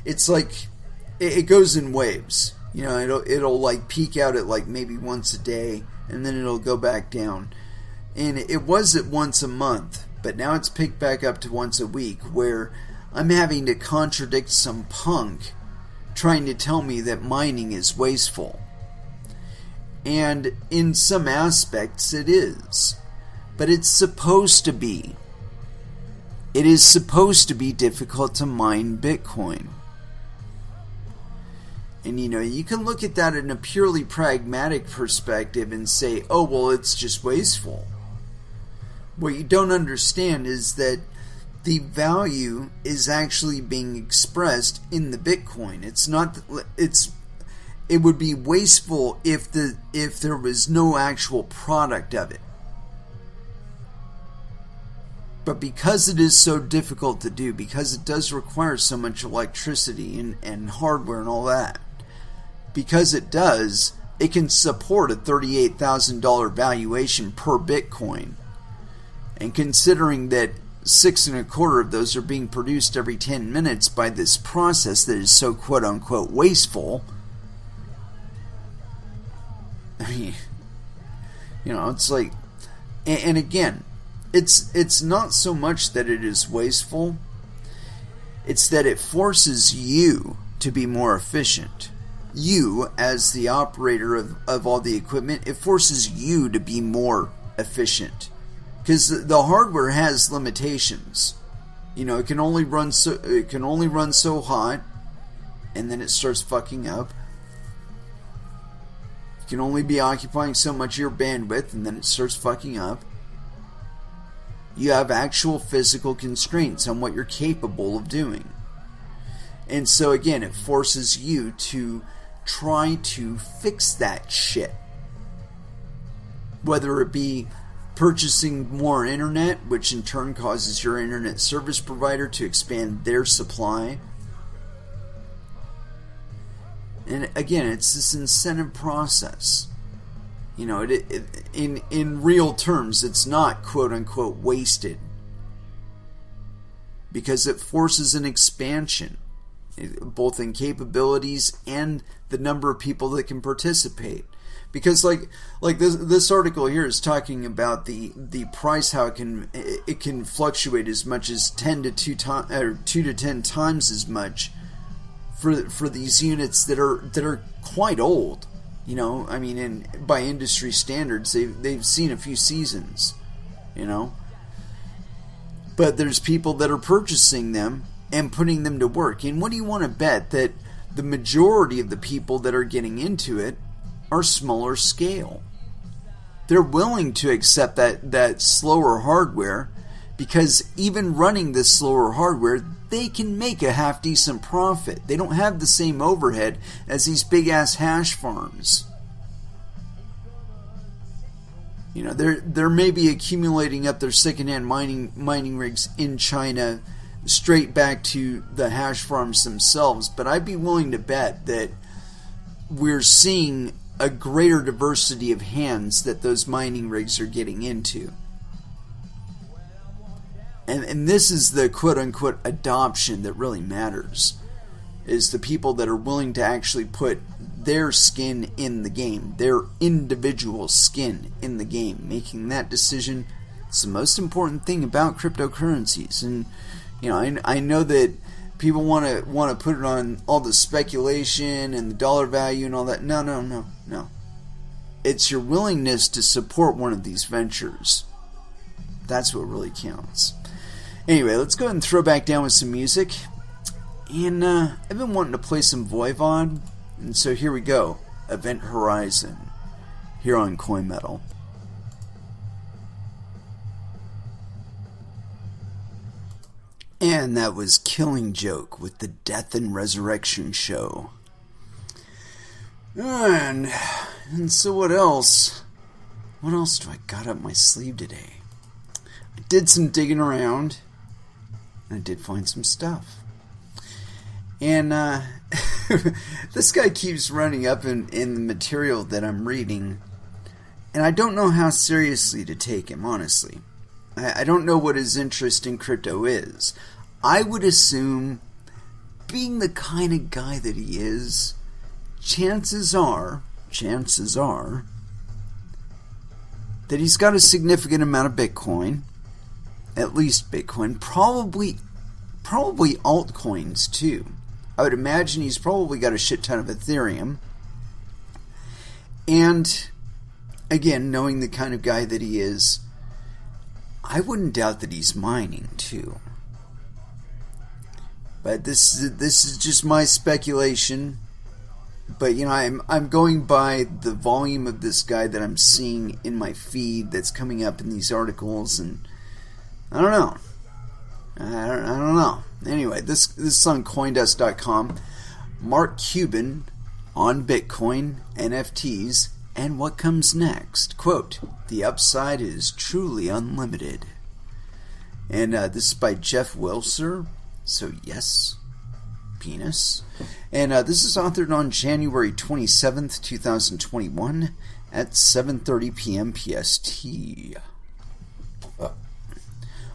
it's like, it goes in waves. It'll like peak out at like maybe once a day, and then it'll go back down. And it was at once a month, but now it's picked back up to once a week, where I'm having to contradict some punk trying to tell me that mining is wasteful. And in some aspects it is. But it's supposed to be. It is supposed to be difficult to mine Bitcoin. And you can look at that in a purely pragmatic perspective and say, oh, well, it's just wasteful. What you don't understand is that the value is actually being expressed in the Bitcoin. It would be wasteful if there was no actual product of it. But because it is so difficult to do, because it does require so much electricity and hardware and all that, because it does, it can support a $38,000 valuation per Bitcoin. And considering that 6.25 of those are being produced every 10 minutes by this process that is so quote-unquote wasteful, I mean, it's like, and again, it's not so much that it is wasteful, it's that it forces you to be more efficient. You, as the operator of all the equipment, it forces you to be more efficient. Because the hardware has limitations. It can only run so hot, and then it starts fucking up. It can only be occupying so much of your bandwidth, and then it starts fucking up. You have actual physical constraints on what you're capable of doing. And so again, it forces you to try to fix that shit. Whether it be purchasing more internet, which in turn causes your internet service provider to expand their supply. And again, it's this incentive process. In real terms, it's not quote-unquote wasted. Because it forces an expansion, both in capabilities and the number of people that can participate. Because like this article here is talking about the price, how it can fluctuate as much as 2 to 10 times as much for these units that are quite old. I mean, by industry standards, they've seen a few seasons. But there's people that are purchasing them and putting them to work. And what do you want to bet that the majority of the people that are getting into it are smaller scale? They're willing to accept that slower hardware, because even running this slower hardware, they can make a half decent profit. They don't have the same overhead as these big ass hash farms. They're maybe accumulating up their secondhand mining rigs in China straight back to the hash farms themselves, but I'd be willing to bet that we're seeing a greater diversity of hands that those mining rigs are getting into. And this is the quote-unquote adoption that really matters, is the people that are willing to actually put their skin in the game, their individual skin in the game. Making that decision is the most important thing about cryptocurrencies. And I know that people want to put it on all the speculation and the dollar value and all that. No. It's your willingness to support one of these ventures. That's what really counts. Anyway, let's go ahead and throw back down with some music. And I've been wanting to play some Voivod, and so here we go. Event Horizon, here on Coin Metal. And that was Killing Joke with the Death and Resurrection Show. And so what else? What else do I got up my sleeve today? I did some digging around, and I did find some stuff. And this guy keeps running up in the material that I'm reading, and I don't know how seriously to take him, honestly. I don't know what his interest in crypto is. I would assume, being the kind of guy that he is, chances are that he's got a significant amount of Bitcoin, at least Bitcoin, probably altcoins too. I would imagine he's probably got a shit ton of Ethereum. And again, knowing the kind of guy that he is, I wouldn't doubt that he's mining too. But this is just my speculation. But I'm going by the volume of this guy that I'm seeing in my feed that's coming up in these articles, and I don't know. I don't know. Anyway, this is on CoinDesk.com. Mark Cuban on Bitcoin, NFTs, and what comes next. Quote, "The upside is truly unlimited." And this is by Jeff Wilser. So yes, penis. And this is authored on January 27th, 2021 at 7:30 p.m. PST.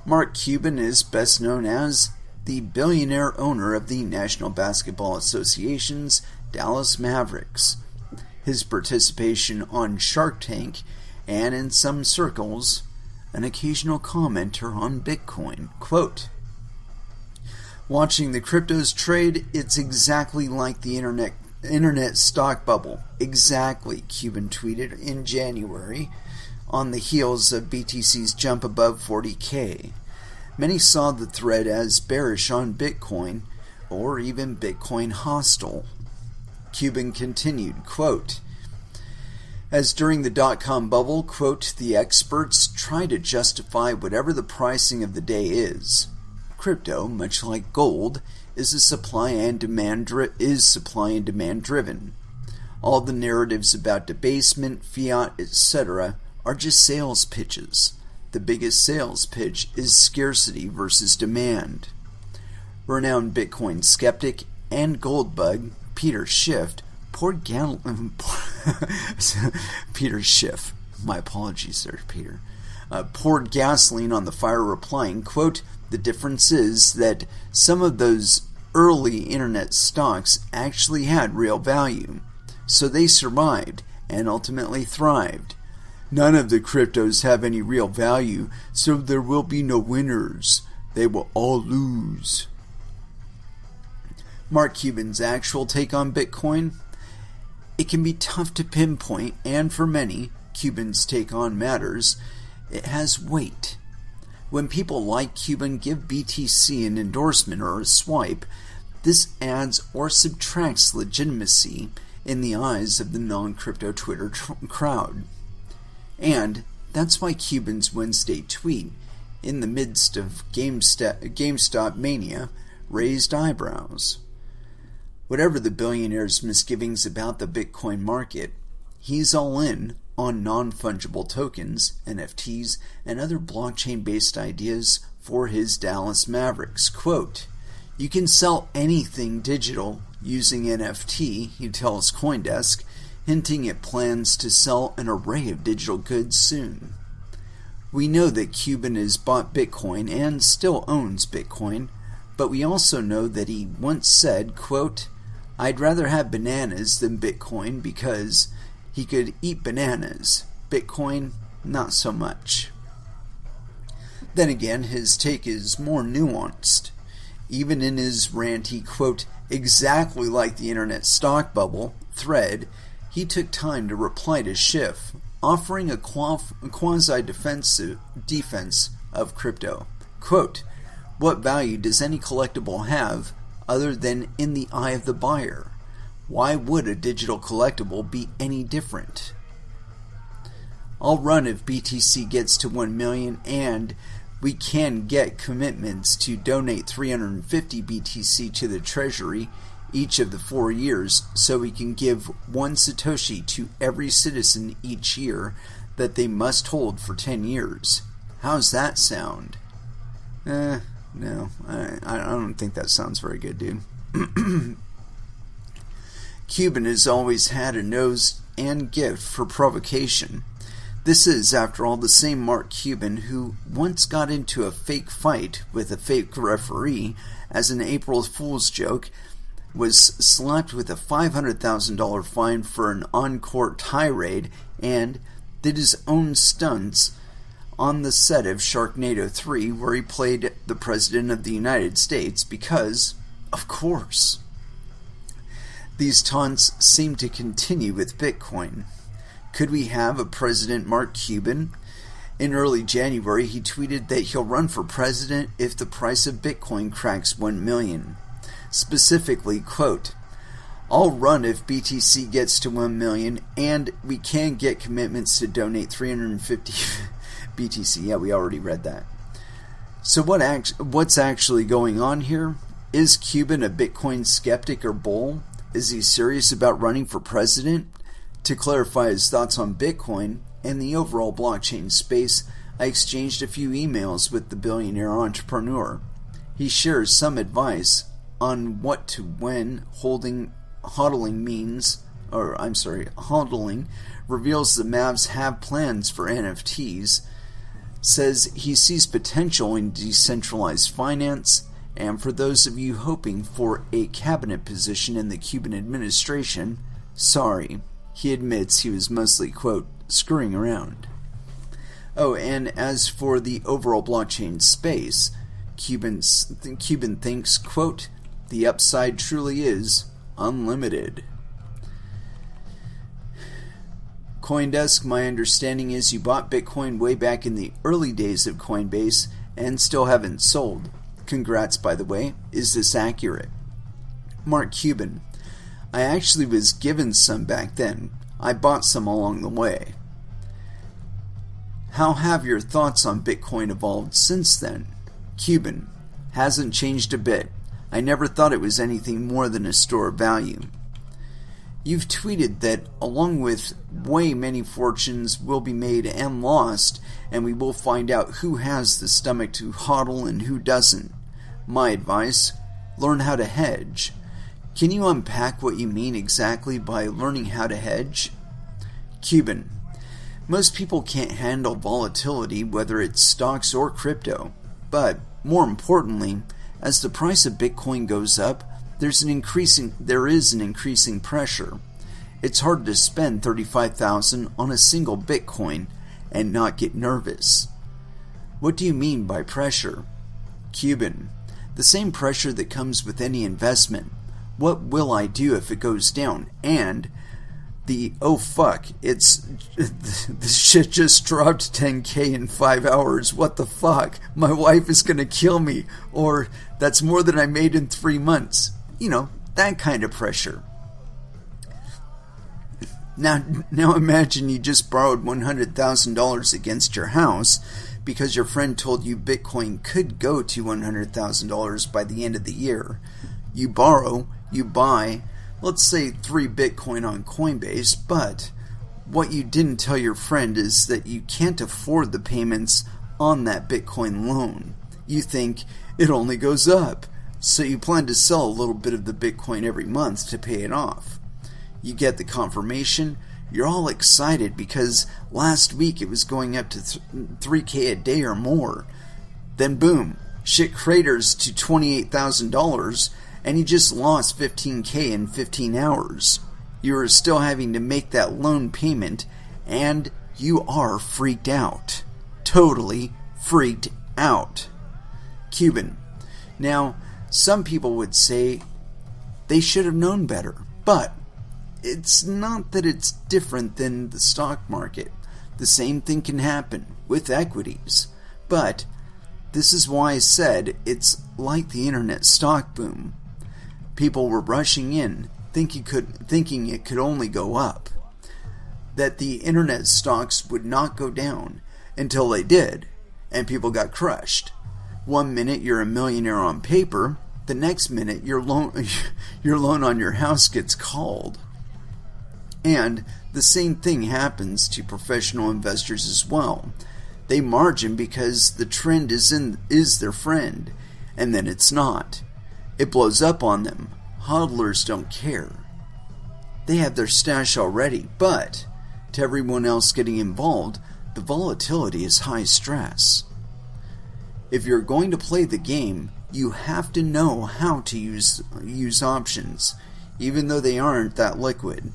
Mark Cuban is best known as the billionaire owner of the National Basketball Association's Dallas Mavericks. His participation on Shark Tank, and in some circles, an occasional commenter on Bitcoin. Quote, "Watching the cryptos trade, it's exactly like the internet stock bubble. Exactly," Cuban tweeted in January, on the heels of BTC's jump above 40K. Many saw the thread as bearish on Bitcoin, or even Bitcoin hostile. Cuban continued, quote, "As during the dot-com bubble, quote, the experts try to justify whatever the pricing of the day is. Crypto, much like gold, is supply and demand driven. All the narratives about debasement, fiat, etc. are just sales pitches. The biggest sales pitch is scarcity versus demand." Renowned Bitcoin skeptic and gold bug Peter Schiff Peter Schiff, my apologies there, Peter, poured gasoline on the fire, replying, quote, "The difference is that some of those early internet stocks actually had real value, so they survived and ultimately thrived. None of the cryptos have any real value, so there will be no winners. They will all lose." Mark Cuban's actual take on Bitcoin? It can be tough to pinpoint, and for many, Cuban's take on matters. It has weight. When people like Cuban give BTC an endorsement or a swipe, this adds or subtracts legitimacy in the eyes of the non-crypto Twitter crowd. And that's why Cuban's Wednesday tweet, in the midst of GameStop mania, raised eyebrows. Whatever the billionaire's misgivings about the Bitcoin market, he's all in on non-fungible tokens, NFTs, and other blockchain-based ideas for his Dallas Mavericks. Quote, "You can sell anything digital using NFT," he tells CoinDesk, hinting at plans to sell an array of digital goods soon. We know that Cuban has bought Bitcoin and still owns Bitcoin, but we also know that he once said, quote, "I'd rather have bananas than Bitcoin because he could eat bananas. Bitcoin, not so much." Then again, his take is more nuanced. Even in his ranty, quote, "exactly like the internet stock bubble" thread, he took time to reply to Schiff, offering a quasi-defense of crypto. Quote, "What value does any collectible have other than in the eye of the buyer? Why would a digital collectible be any different? I'll run if BTC gets to 1 million and we can get commitments to donate 350 BTC to the Treasury each of the 4 years, so we can give 1 Satoshi to every citizen each year that they must hold for 10 years. How's that sound?" No, I don't think that sounds very good, dude. Cuban has always had a nose and gift for provocation. This is, after all, the same Mark Cuban who once got into a fake fight with a fake referee as an April Fool's joke, was slapped with a $500,000 fine for an on-court tirade, and did his own stunts on the set of Sharknado 3, where he played the President of the United States because, of course. These taunts seem to continue with Bitcoin. Could we have a President Mark Cuban? In early January, he tweeted that he'll run for president if the price of Bitcoin cracks 1 million. Specifically, quote, I'll run if BTC gets to 1 million, and we can get commitments to donate 350 BTC. Yeah, we already read that. So what's actually going on here? Is Cuban a Bitcoin skeptic or bull? Is he serious about running for president? To clarify his thoughts on Bitcoin and the overall blockchain space, I exchanged a few emails with the billionaire entrepreneur. He shares some advice on what to when hodling reveals the Mavs have plans for NFTs, says he sees potential in decentralized finance, and for those of you hoping for a cabinet position in the Cuban administration, sorry. He admits he was mostly, quote, screwing around. Oh, and as for the overall blockchain space, Cuban thinks, quote, the upside truly is unlimited. CoinDesk, my understanding is you bought Bitcoin way back in the early days of Coinbase and still haven't sold. Congrats, by the way. Is this accurate? Mark Cuban, I actually was given some back then. I bought some along the way. How have your thoughts on Bitcoin evolved since then? Cuban, hasn't changed a bit. I never thought it was anything more than a store of value. You've tweeted that along with way many fortunes will be made and lost, and we will find out who has the stomach to hodl and who doesn't. My advice, learn how to hedge. Can you unpack what you mean exactly by learning how to hedge? Cuban, most people can't handle volatility, whether it's stocks or crypto. But, more importantly, as the price of Bitcoin goes up, there is an increasing pressure. It's hard to spend $35,000 on a single Bitcoin and not get nervous. What do you mean by pressure? Cuban, the same pressure that comes with any investment. What will I do if it goes down? And the, oh fuck, this shit just dropped 10K in 5 hours. What the fuck? My wife is gonna kill me. Or, that's more than I made in 3 months. You know, that kind of pressure. Now imagine you just borrowed $100,000 against your house because your friend told you Bitcoin could go to $100,000 by the end of the year. You borrow, you buy, let's say 3 Bitcoin on Coinbase, but what you didn't tell your friend is that you can't afford the payments on that Bitcoin loan. You think it only goes up, so you plan to sell a little bit of the Bitcoin every month to pay it off. You get the confirmation, you're all excited because last week it was going up to 3K a day or more. Then boom, shit craters to $28,000 and you just lost 15K in 15 hours. You are still having to make that loan payment and you are freaked out. Totally freaked out. Cuban. Now, some people would say they should have known better, but it's not that it's different than the stock market. The same thing can happen with equities. But this is why I said it's like the internet stock boom. People were rushing in, thinking it could only go up. That the internet stocks would not go down until they did, and people got crushed. 1 minute you're a millionaire on paper, the next minute your loan on your house gets called. And the same thing happens to professional investors as well. They margin because the trend is their friend, and then it's not. It blows up on them. Hodlers don't care. They have their stash already, but to everyone else getting involved, the volatility is high stress. If you're going to play the game, you have to know how to use options, even though they aren't that liquid.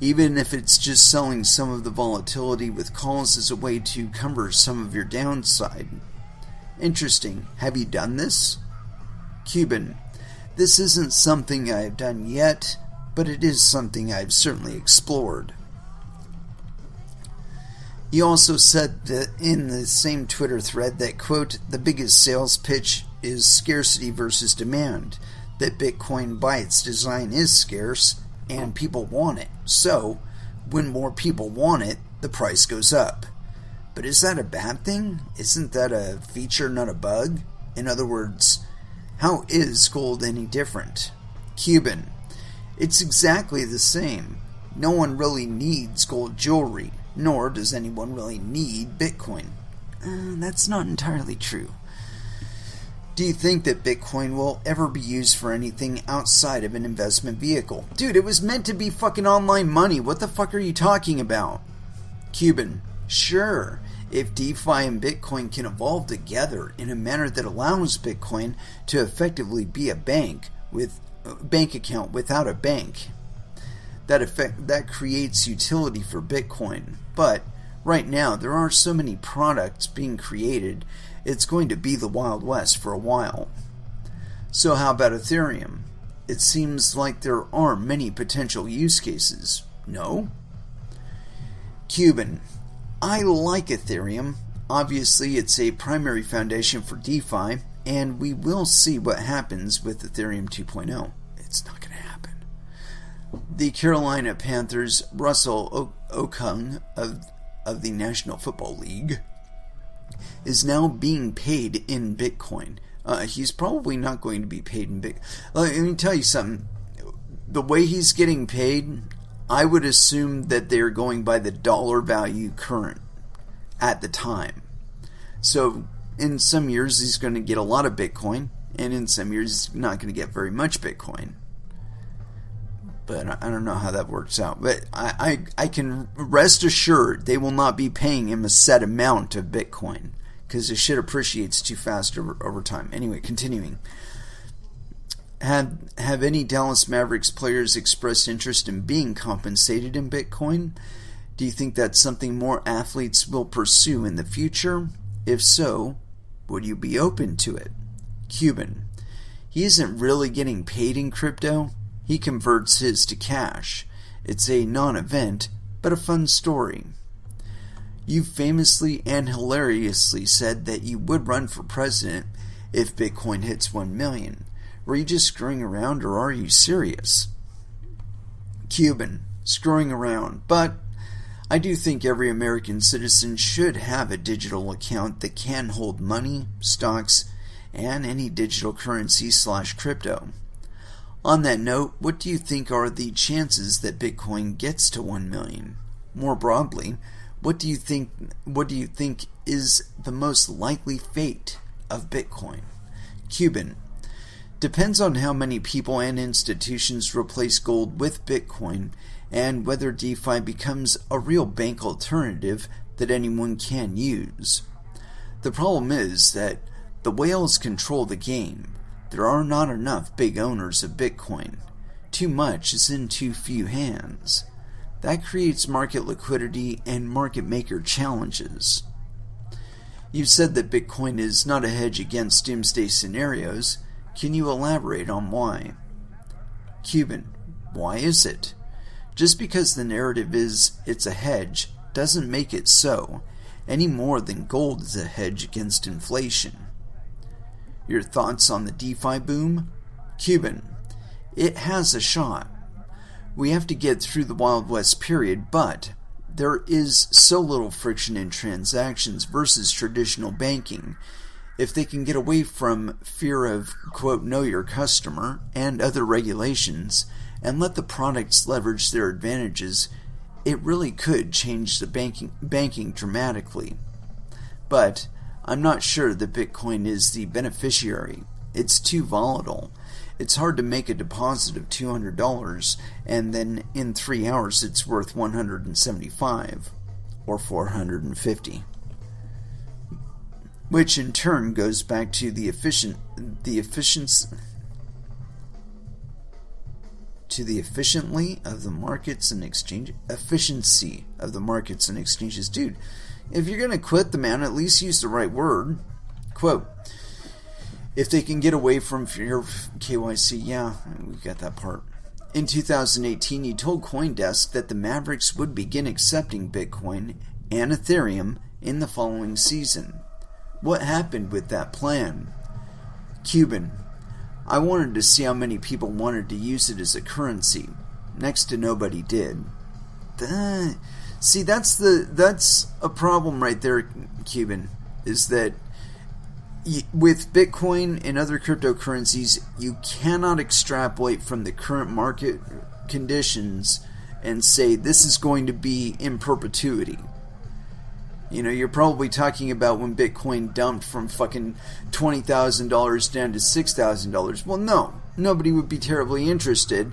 Even if it's just selling some of the volatility with calls as a way to cover some of your downside. Interesting. Have you done this? Cuban. This isn't something I've done yet, but it is something I've certainly explored. He also said that in the same Twitter thread that, quote, the biggest sales pitch is scarcity versus demand. that Bitcoin by its design is scarce and people want it. So, when more people want it, the price goes up. But is that a bad thing? Isn't that a feature, not a bug? In other words, how is gold any different? Cuban. It's exactly the same. No one really needs gold jewelry, nor does anyone really need Bitcoin. That's not entirely true. Do you think that Bitcoin will ever be used for anything outside of an investment vehicle? Dude, it was meant to be fucking online money. What the fuck are you talking about? Cuban. Sure, if DeFi and Bitcoin can evolve together in a manner that allows Bitcoin to effectively be a bank account without a bank, that creates utility for Bitcoin. But right now, there are so many products being created, it's going to be the Wild West for a while. So how about Ethereum? It seems like there are many potential use cases. No? Cuban. I like Ethereum. Obviously, it's a primary foundation for DeFi, and we will see what happens with Ethereum 2.0. It's not going to happen. The Carolina Panthers' Russell Okung of the National Football League is now being paid in Bitcoin. He's probably not going to be paid in Bitcoin. Let me tell you something. The way he's getting paid, I would assume that they're going by the dollar value current at the time. So in some years he's going to get a lot of Bitcoin, and in some years he's not going to get very much Bitcoin. But I don't know how that works out. But I can rest assured they will not be paying him a set amount of Bitcoin, because the shit appreciates too fast over time. Anyway, continuing. Have any Dallas Mavericks players expressed interest in being compensated in Bitcoin? Do you think that's something more athletes will pursue in the future? If so, would you be open to it? Cuban. He isn't really getting paid in crypto. He converts his to cash. It's a non-event, but a fun story. You famously and hilariously said that you would run for president if Bitcoin hits 1 million. Were you just screwing around, or are you serious? Cuban. Screwing around, but I do think every American citizen should have a digital account that can hold money, stocks, and any digital currency / crypto. On that note, what do you think are the chances that Bitcoin gets to 1 million? More broadly, what do you think is the most likely fate of Bitcoin? Cuban. Depends on how many people and institutions replace gold with Bitcoin, and whether DeFi becomes a real bank alternative that anyone can use. The problem is that the whales control the game. There are not enough big owners of Bitcoin. Too much is in too few hands. That creates market liquidity and market maker challenges. You've said that Bitcoin is not a hedge against doomsday scenarios. Can you elaborate on why? Cuban. Why is it? Just because the narrative is it's a hedge doesn't make it so, any more than gold is a hedge against inflation. Your thoughts on the DeFi boom? Cuban. It has a shot. We have to get through the Wild West period, but there is so little friction in transactions versus traditional banking. If they can get away from fear of, quote, know your customer and other regulations and let the products leverage their advantages, it really could change the banking dramatically. But I'm not sure that Bitcoin is the beneficiary. It's too volatile. It's hard to make a deposit of $200 and then in 3 hours it's worth $175 or $450. Which in turn goes back to the efficiency of the markets and exchanges. Dude, if you're going to quit the man, at least use the right word. Quote, if they can get away from fear of KYC, yeah, we got that part. In 2018, you told CoinDesk that the Mavericks would begin accepting Bitcoin and Ethereum in the following season. What happened with that plan? Cuban. I wanted to see how many people wanted to use it as a currency. Next to nobody did. See, that's a problem right there, Cuban, is that with Bitcoin and other cryptocurrencies, you cannot extrapolate from the current market conditions and say this is going to be in perpetuity. You know, you're probably talking about when Bitcoin dumped from fucking $20,000 down to $6,000. Well, no, nobody would be terribly interested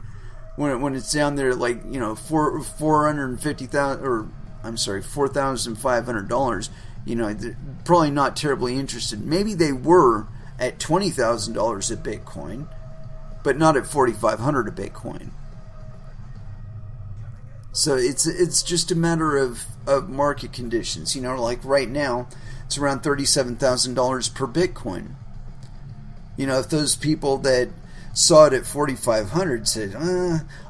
when it's down there, like, you know, $4,500. You know, they're probably not terribly interested. Maybe they were at $20,000 a Bitcoin, but not at 4,500 a Bitcoin. So it's just a matter of market conditions. You know, like right now, it's around $37,000 per Bitcoin. You know, if those people that saw it at 4,500 said,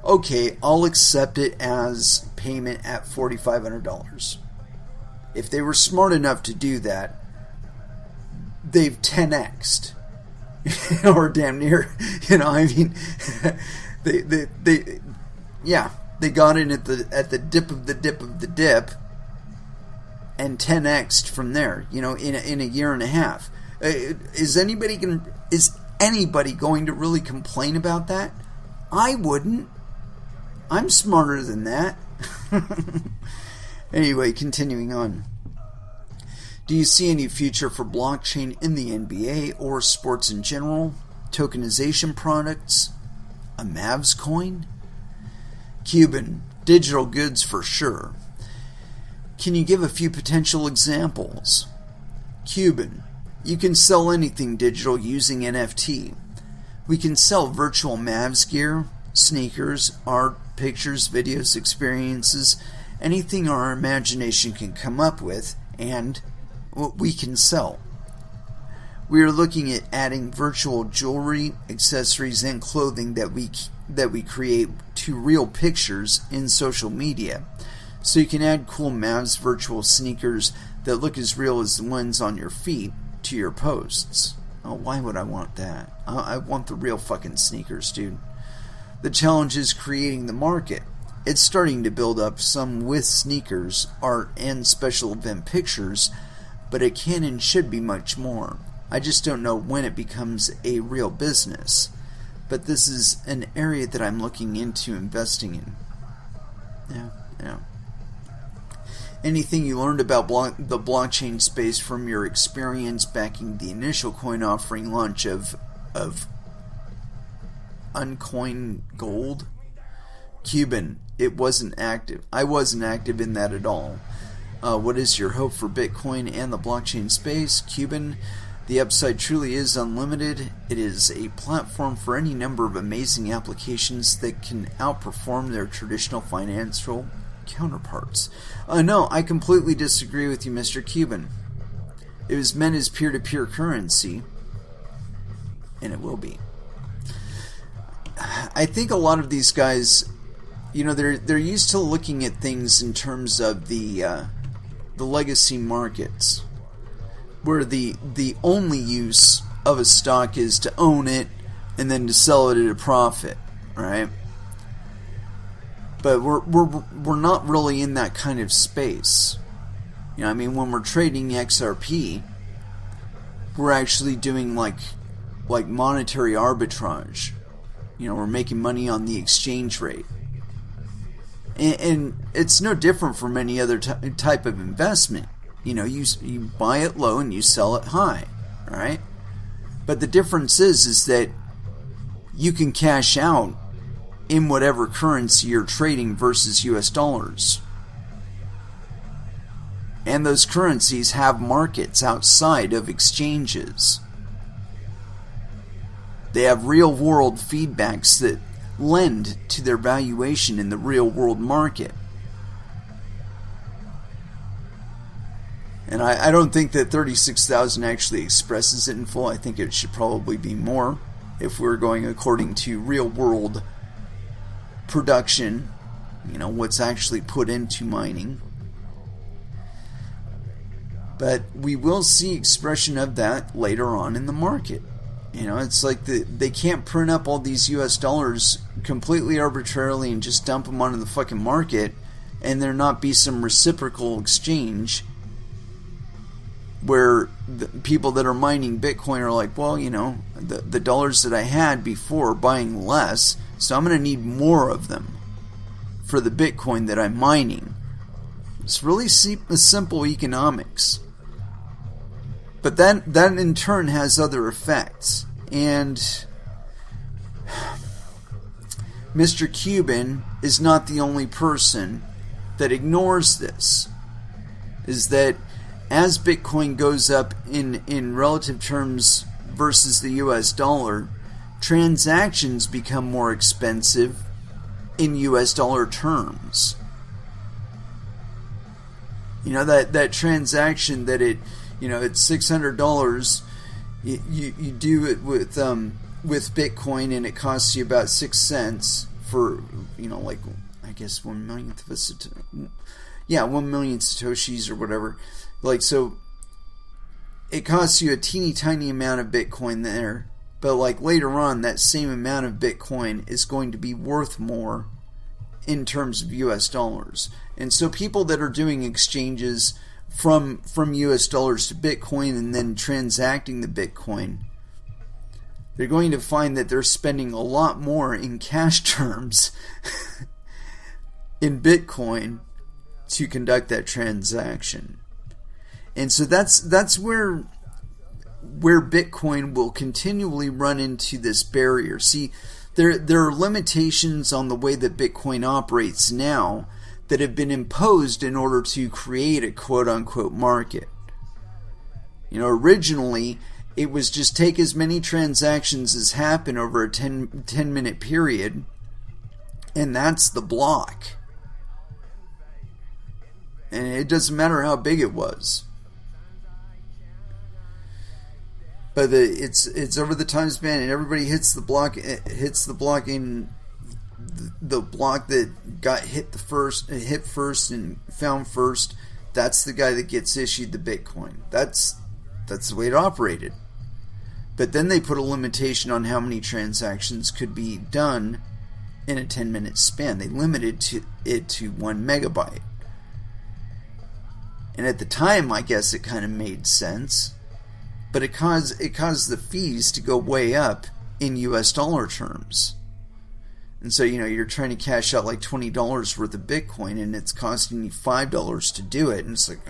okay, I'll accept it as payment at $4,500. If they were smart enough to do that, they've 10x'd. Or damn near. You know, I mean, they got in at the dip of the dip of the dip and 10x'd from there, you know, in a year and a half. Is anybody going to really complain about that? I wouldn't. I'm smarter than that. Anyway, continuing on. Do you see any future for blockchain in the NBA or sports in general? Tokenization products? A Mavs coin? Cuban, digital goods for sure. Can you give a few potential examples? Cuban, you can sell anything digital using NFT. We can sell virtual Mavs gear, sneakers, art, pictures, videos, experiences, anything our imagination can come up with, and we can sell. We are looking at adding virtual jewelry, accessories, and clothing that we create to real pictures in social media. So you can add cool Mavs virtual sneakers that look as real as the ones on your feet to your posts. Oh, why would I want that? I want the real fucking sneakers, dude. The challenge is creating the market. It's starting to build up some with sneakers, art, and special event pictures, but it can and should be much more. I just don't know when it becomes a real business. But this is an area that I'm looking into investing in. Yeah. Anything you learned about the blockchain space from your experience backing the initial coin offering launch of Uncoin Gold? Cuban, it wasn't active. I wasn't active in that at all. What is your hope for Bitcoin and the blockchain space? Cuban, the upside truly is unlimited. It is a platform for any number of amazing applications that can outperform their traditional financial counterparts. No, I completely disagree with you, Mr. Cuban. It was meant as peer-to-peer currency, and it will be. I think a lot of these guys, you know, they're used to looking at things in terms of the legacy markets, where the only use of a stock is to own it and then to sell it at a profit, right? But we're not really in that kind of space. You know, I mean, when we're trading XRP, we're actually doing like monetary arbitrage. You know, we're making money on the exchange rate. And it's no different from any other type of investment. You know, you buy it low and you sell it high, right? But the difference is that you can cash out in whatever currency you're trading versus US dollars. And those currencies have markets outside of exchanges. They have real-world feedbacks that lend to their valuation in the real-world market. And I don't think that 36,000 actually expresses it in full. I think it should probably be more if we're going according to real-world production, you know, what's actually put into mining. But we will see expression of that later on in the market. It's like they can't print up all these US dollars completely arbitrarily and just dump them onto the fucking market and there not be some reciprocal exchange where the people that are mining Bitcoin are like, well, the dollars that I had before are buying less, so I'm going to need more of them for the Bitcoin that I'm mining. It's really simple economics. But that in turn has other effects. And Mr. Cuban is not the only person that ignores this. Is that as Bitcoin goes up in relative terms versus the US dollar, transactions become more expensive in US dollar terms. That transaction that it's $600, you do it with Bitcoin and it costs you about 6 cents for, like, I guess 1 millionth of a 1 million Satoshis or whatever. Like, so it costs you a teeny tiny amount of Bitcoin there, but like later on that same amount of Bitcoin is going to be worth more in terms of US dollars. And so people that are doing exchanges from US dollars to Bitcoin and then transacting the Bitcoin, they're going to find that they're spending a lot more in cash terms in Bitcoin to conduct that transaction. And so that's where Bitcoin will continually run into this barrier. See, there are limitations on the way that Bitcoin operates now that have been imposed in order to create a quote-unquote market. Originally, it was just take as many transactions as happen over a 10-minute period, and that's the block. And it doesn't matter how big it was. But it's over the time span, and everybody hits the block in the block that got hit first and found first. That's the guy that gets issued the Bitcoin. That's the way it operated. But then they put a limitation on how many transactions could be done in a 10-minute span. They limited it to 1 megabyte. And at the time, I guess it kind of made sense. But it caused the fees to go way up in US dollar terms. And so, you're trying to cash out like $20 worth of Bitcoin and it's costing you $5 to do it. And it's like,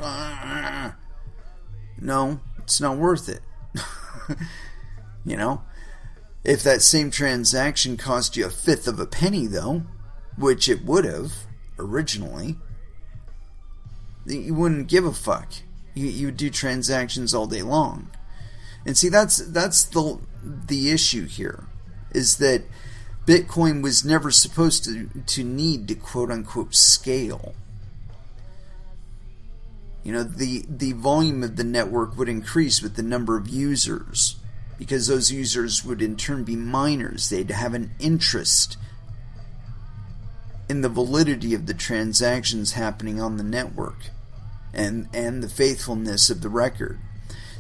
no, it's not worth it. If that same transaction cost you a fifth of a penny though, which it would have originally, you wouldn't give a fuck. You would do transactions all day long. And see, that's the issue here, is that Bitcoin was never supposed to need to quote-unquote scale. The volume of the network would increase with the number of users, because those users would in turn be miners. They'd have an interest in the validity of the transactions happening on the network and the faithfulness of the record.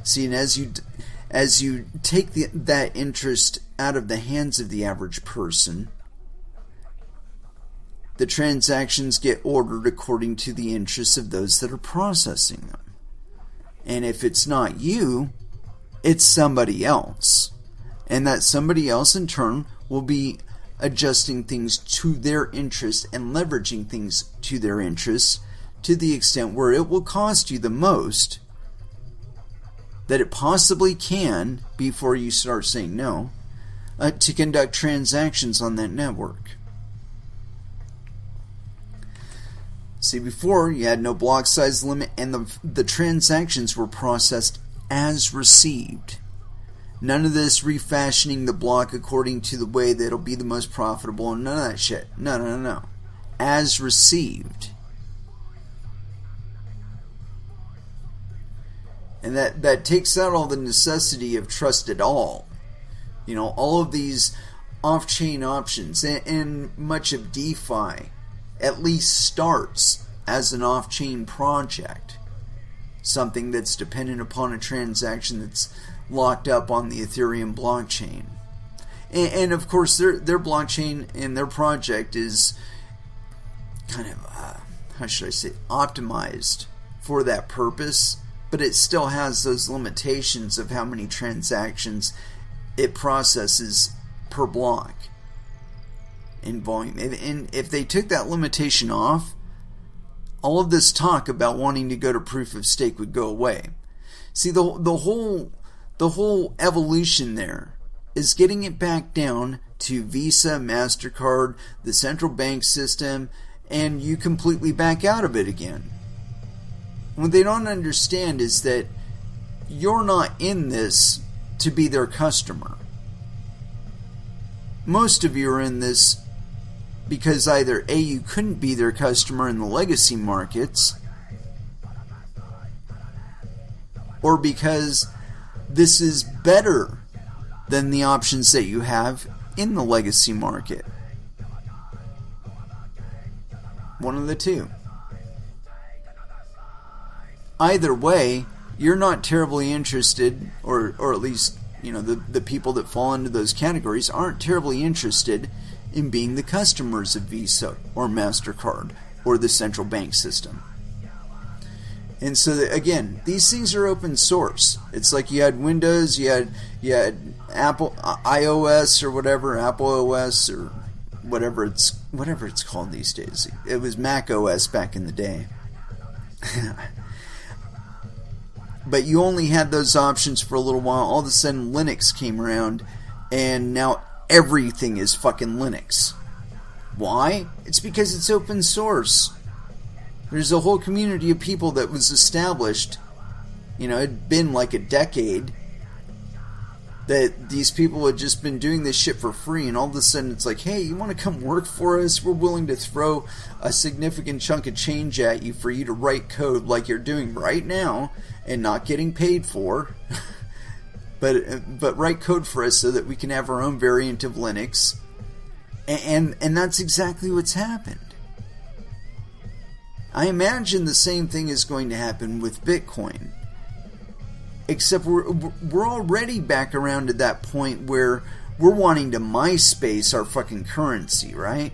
See, and as you take that interest out of the hands of the average person, the transactions get ordered according to the interests of those that are processing them. And if it's not you, it's somebody else. And that somebody else in turn will be adjusting things to their interest and leveraging things to their interests to the extent where it will cost you the most that it possibly can before you start saying no, to conduct transactions on that network. See, before you had no block size limit and the transactions were processed as received. None of this refashioning the block according to the way that it'll be the most profitable and none of that shit. No. As received. And that takes out all the necessity of trust at all. All of these off-chain options and much of DeFi at least starts as an off-chain project. Something that's dependent upon a transaction that's locked up on the Ethereum blockchain. And of course, their blockchain and their project is kind of, how should I say, optimized for that purpose, but it still has those limitations of how many transactions it processes per block in volume. And if they took that limitation off, all of this talk about wanting to go to proof of stake would go away. See, the whole evolution there is getting it back down to Visa, MasterCard, the central bank system, and you completely back out of it again. What they don't understand is that you're not in this to be their customer. Most of you are in this because either A, you couldn't be their customer in the legacy markets, or because this is better than the options that you have in the legacy market. One of the two. Either way, you're not terribly interested, or at least, the people that fall into those categories aren't terribly interested in being the customers of Visa or MasterCard or the central bank system. And so, again, these things are open source. It's like you had Windows, you had Apple iOS or whatever, Apple OS or whatever it's called these days. It was Mac OS back in the day. But you only had those options for a little while. All of a sudden Linux came around, and now everything is fucking Linux. Why? It's because it's open source. There's a whole community of people that was established, it'd been like a decade, that these people had just been doing this shit for free, and all of a sudden it's like, hey, you want to come work for us? We're willing to throw a significant chunk of change at you for you to write code like you're doing right now and not getting paid for, but write code for us so that we can have our own variant of Linux, and that's exactly what's happened. I imagine the same thing is going to happen with Bitcoin. Except we're already back around to that point where we're wanting to MySpace our fucking currency, right?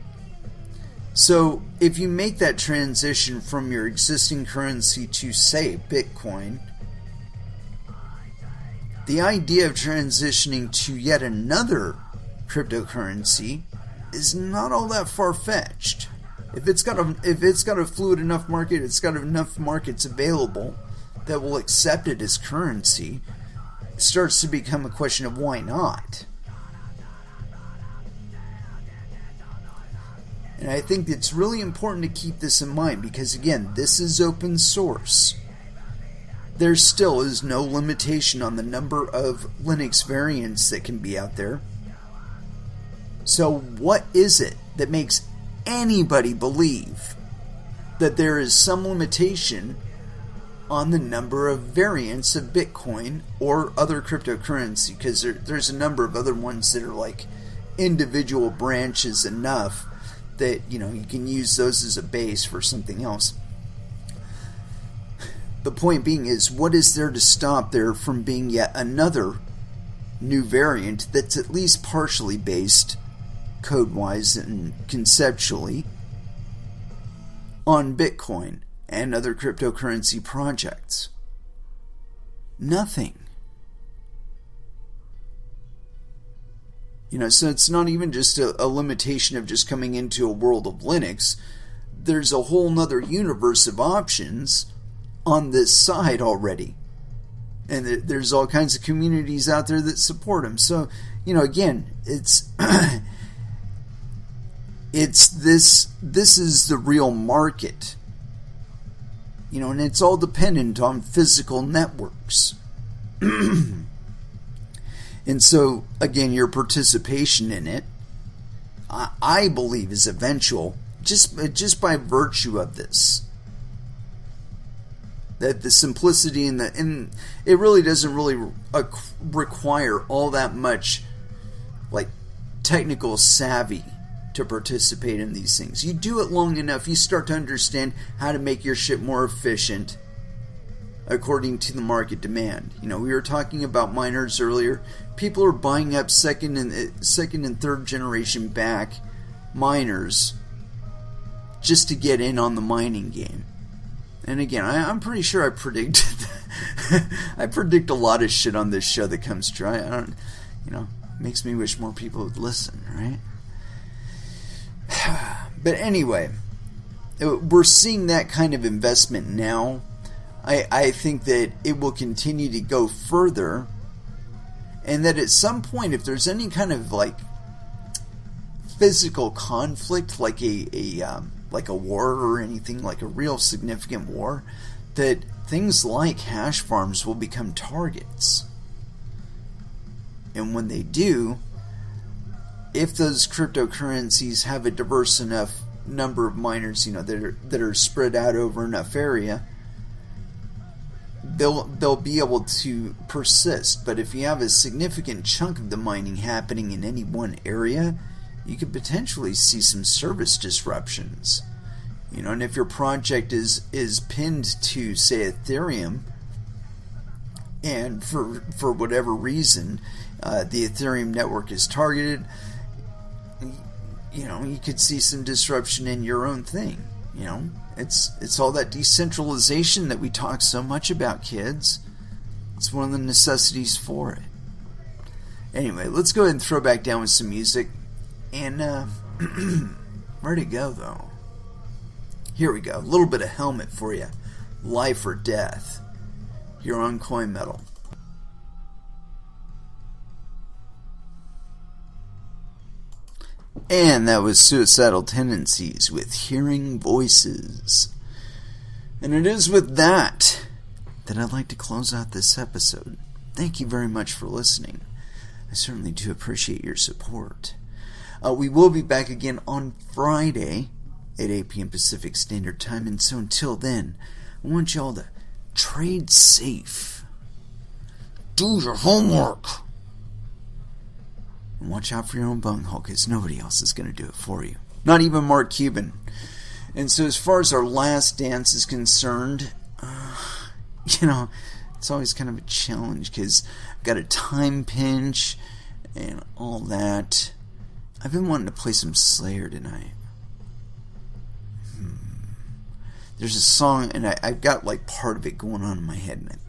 So if you make that transition from your existing currency to, say, Bitcoin, the idea of transitioning to yet another cryptocurrency is not all that far-fetched. If it's got a fluid enough market, it's got enough markets available that will accept it as currency, it starts to become a question of why not. And I think it's really important to keep this in mind because, again, this is open source. There still is no limitation on the number of Linux variants that can be out there. So what is it that makes anybody believe that there is some limitation on the number of variants of Bitcoin or other cryptocurrency? Because there's a number of other ones that are like individual branches enough that you can use those as a base for something else. The point being is, what is there to stop there from being yet another new variant that's at least partially based, code-wise and conceptually, on Bitcoin and other cryptocurrency projects? Nothing. So it's not even just a limitation of just coming into a world of Linux. There's a whole nother universe of options on this side already. And there's all kinds of communities out there that support them. So, again, it's this is the real market. And it's all dependent on physical networks. And so, again, your participation in it, I believe, is eventual, just by virtue of this. That the simplicity and it really doesn't really require all that much, like, technical savvy to participate in these things. You do it long enough, you start to understand how to make your shit more efficient, according to the market demand. We were talking about miners earlier. People are buying up second and third generation back miners just to get in on the mining game. And again, I'm pretty sure I predict I predict a lot of shit on this show that comes true. I don't, makes me wish more people would listen, right? But anyway, we're seeing that kind of investment now. I think that it will continue to go further, and that at some point, if there's any kind of physical conflict, like a war or anything, like a real significant war, that things like hash farms will become targets. And when they do, if those cryptocurrencies have a diverse enough number of miners, that are spread out over enough area, they'll be able to persist. But if you have a significant chunk of the mining happening in any one area, you could potentially see some service disruptions. And if your project is pinned to, say, Ethereum, and for whatever reason, the Ethereum network is targeted, you could see some disruption in your own thing. It's all that decentralization that we talk so much about, kids. It's one of the necessities for it. Anyway, let's go ahead and throw back down with some music. And where'd it go, though? Here we go. A little bit of Helmet for you. Life or Death. Here on Coin Metal. And that was Suicidal Tendencies with Hearing Voices. And it is with that I'd like to close out this episode. Thank you very much for listening. I certainly do appreciate your support. We will be back again on Friday at 8 p.m. Pacific Standard Time. And so until then, I want y'all to trade safe. Do your homework. And watch out for your own bunghole, because nobody else is going to do it for you. Not even Mark Cuban. And so as far as our last dance is concerned, it's always kind of a challenge, because I've got a time pinch and all that. I've been wanting to play some Slayer tonight. There's a song, and I've got part of it going on in my head, and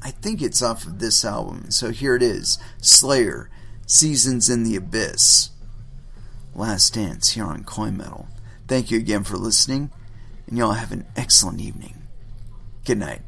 I think it's off of this album. So here it is. Slayer, Seasons in the Abyss. Last Dance here on Coin Metal. Thank you again for listening, and y'all have an excellent evening. Good night.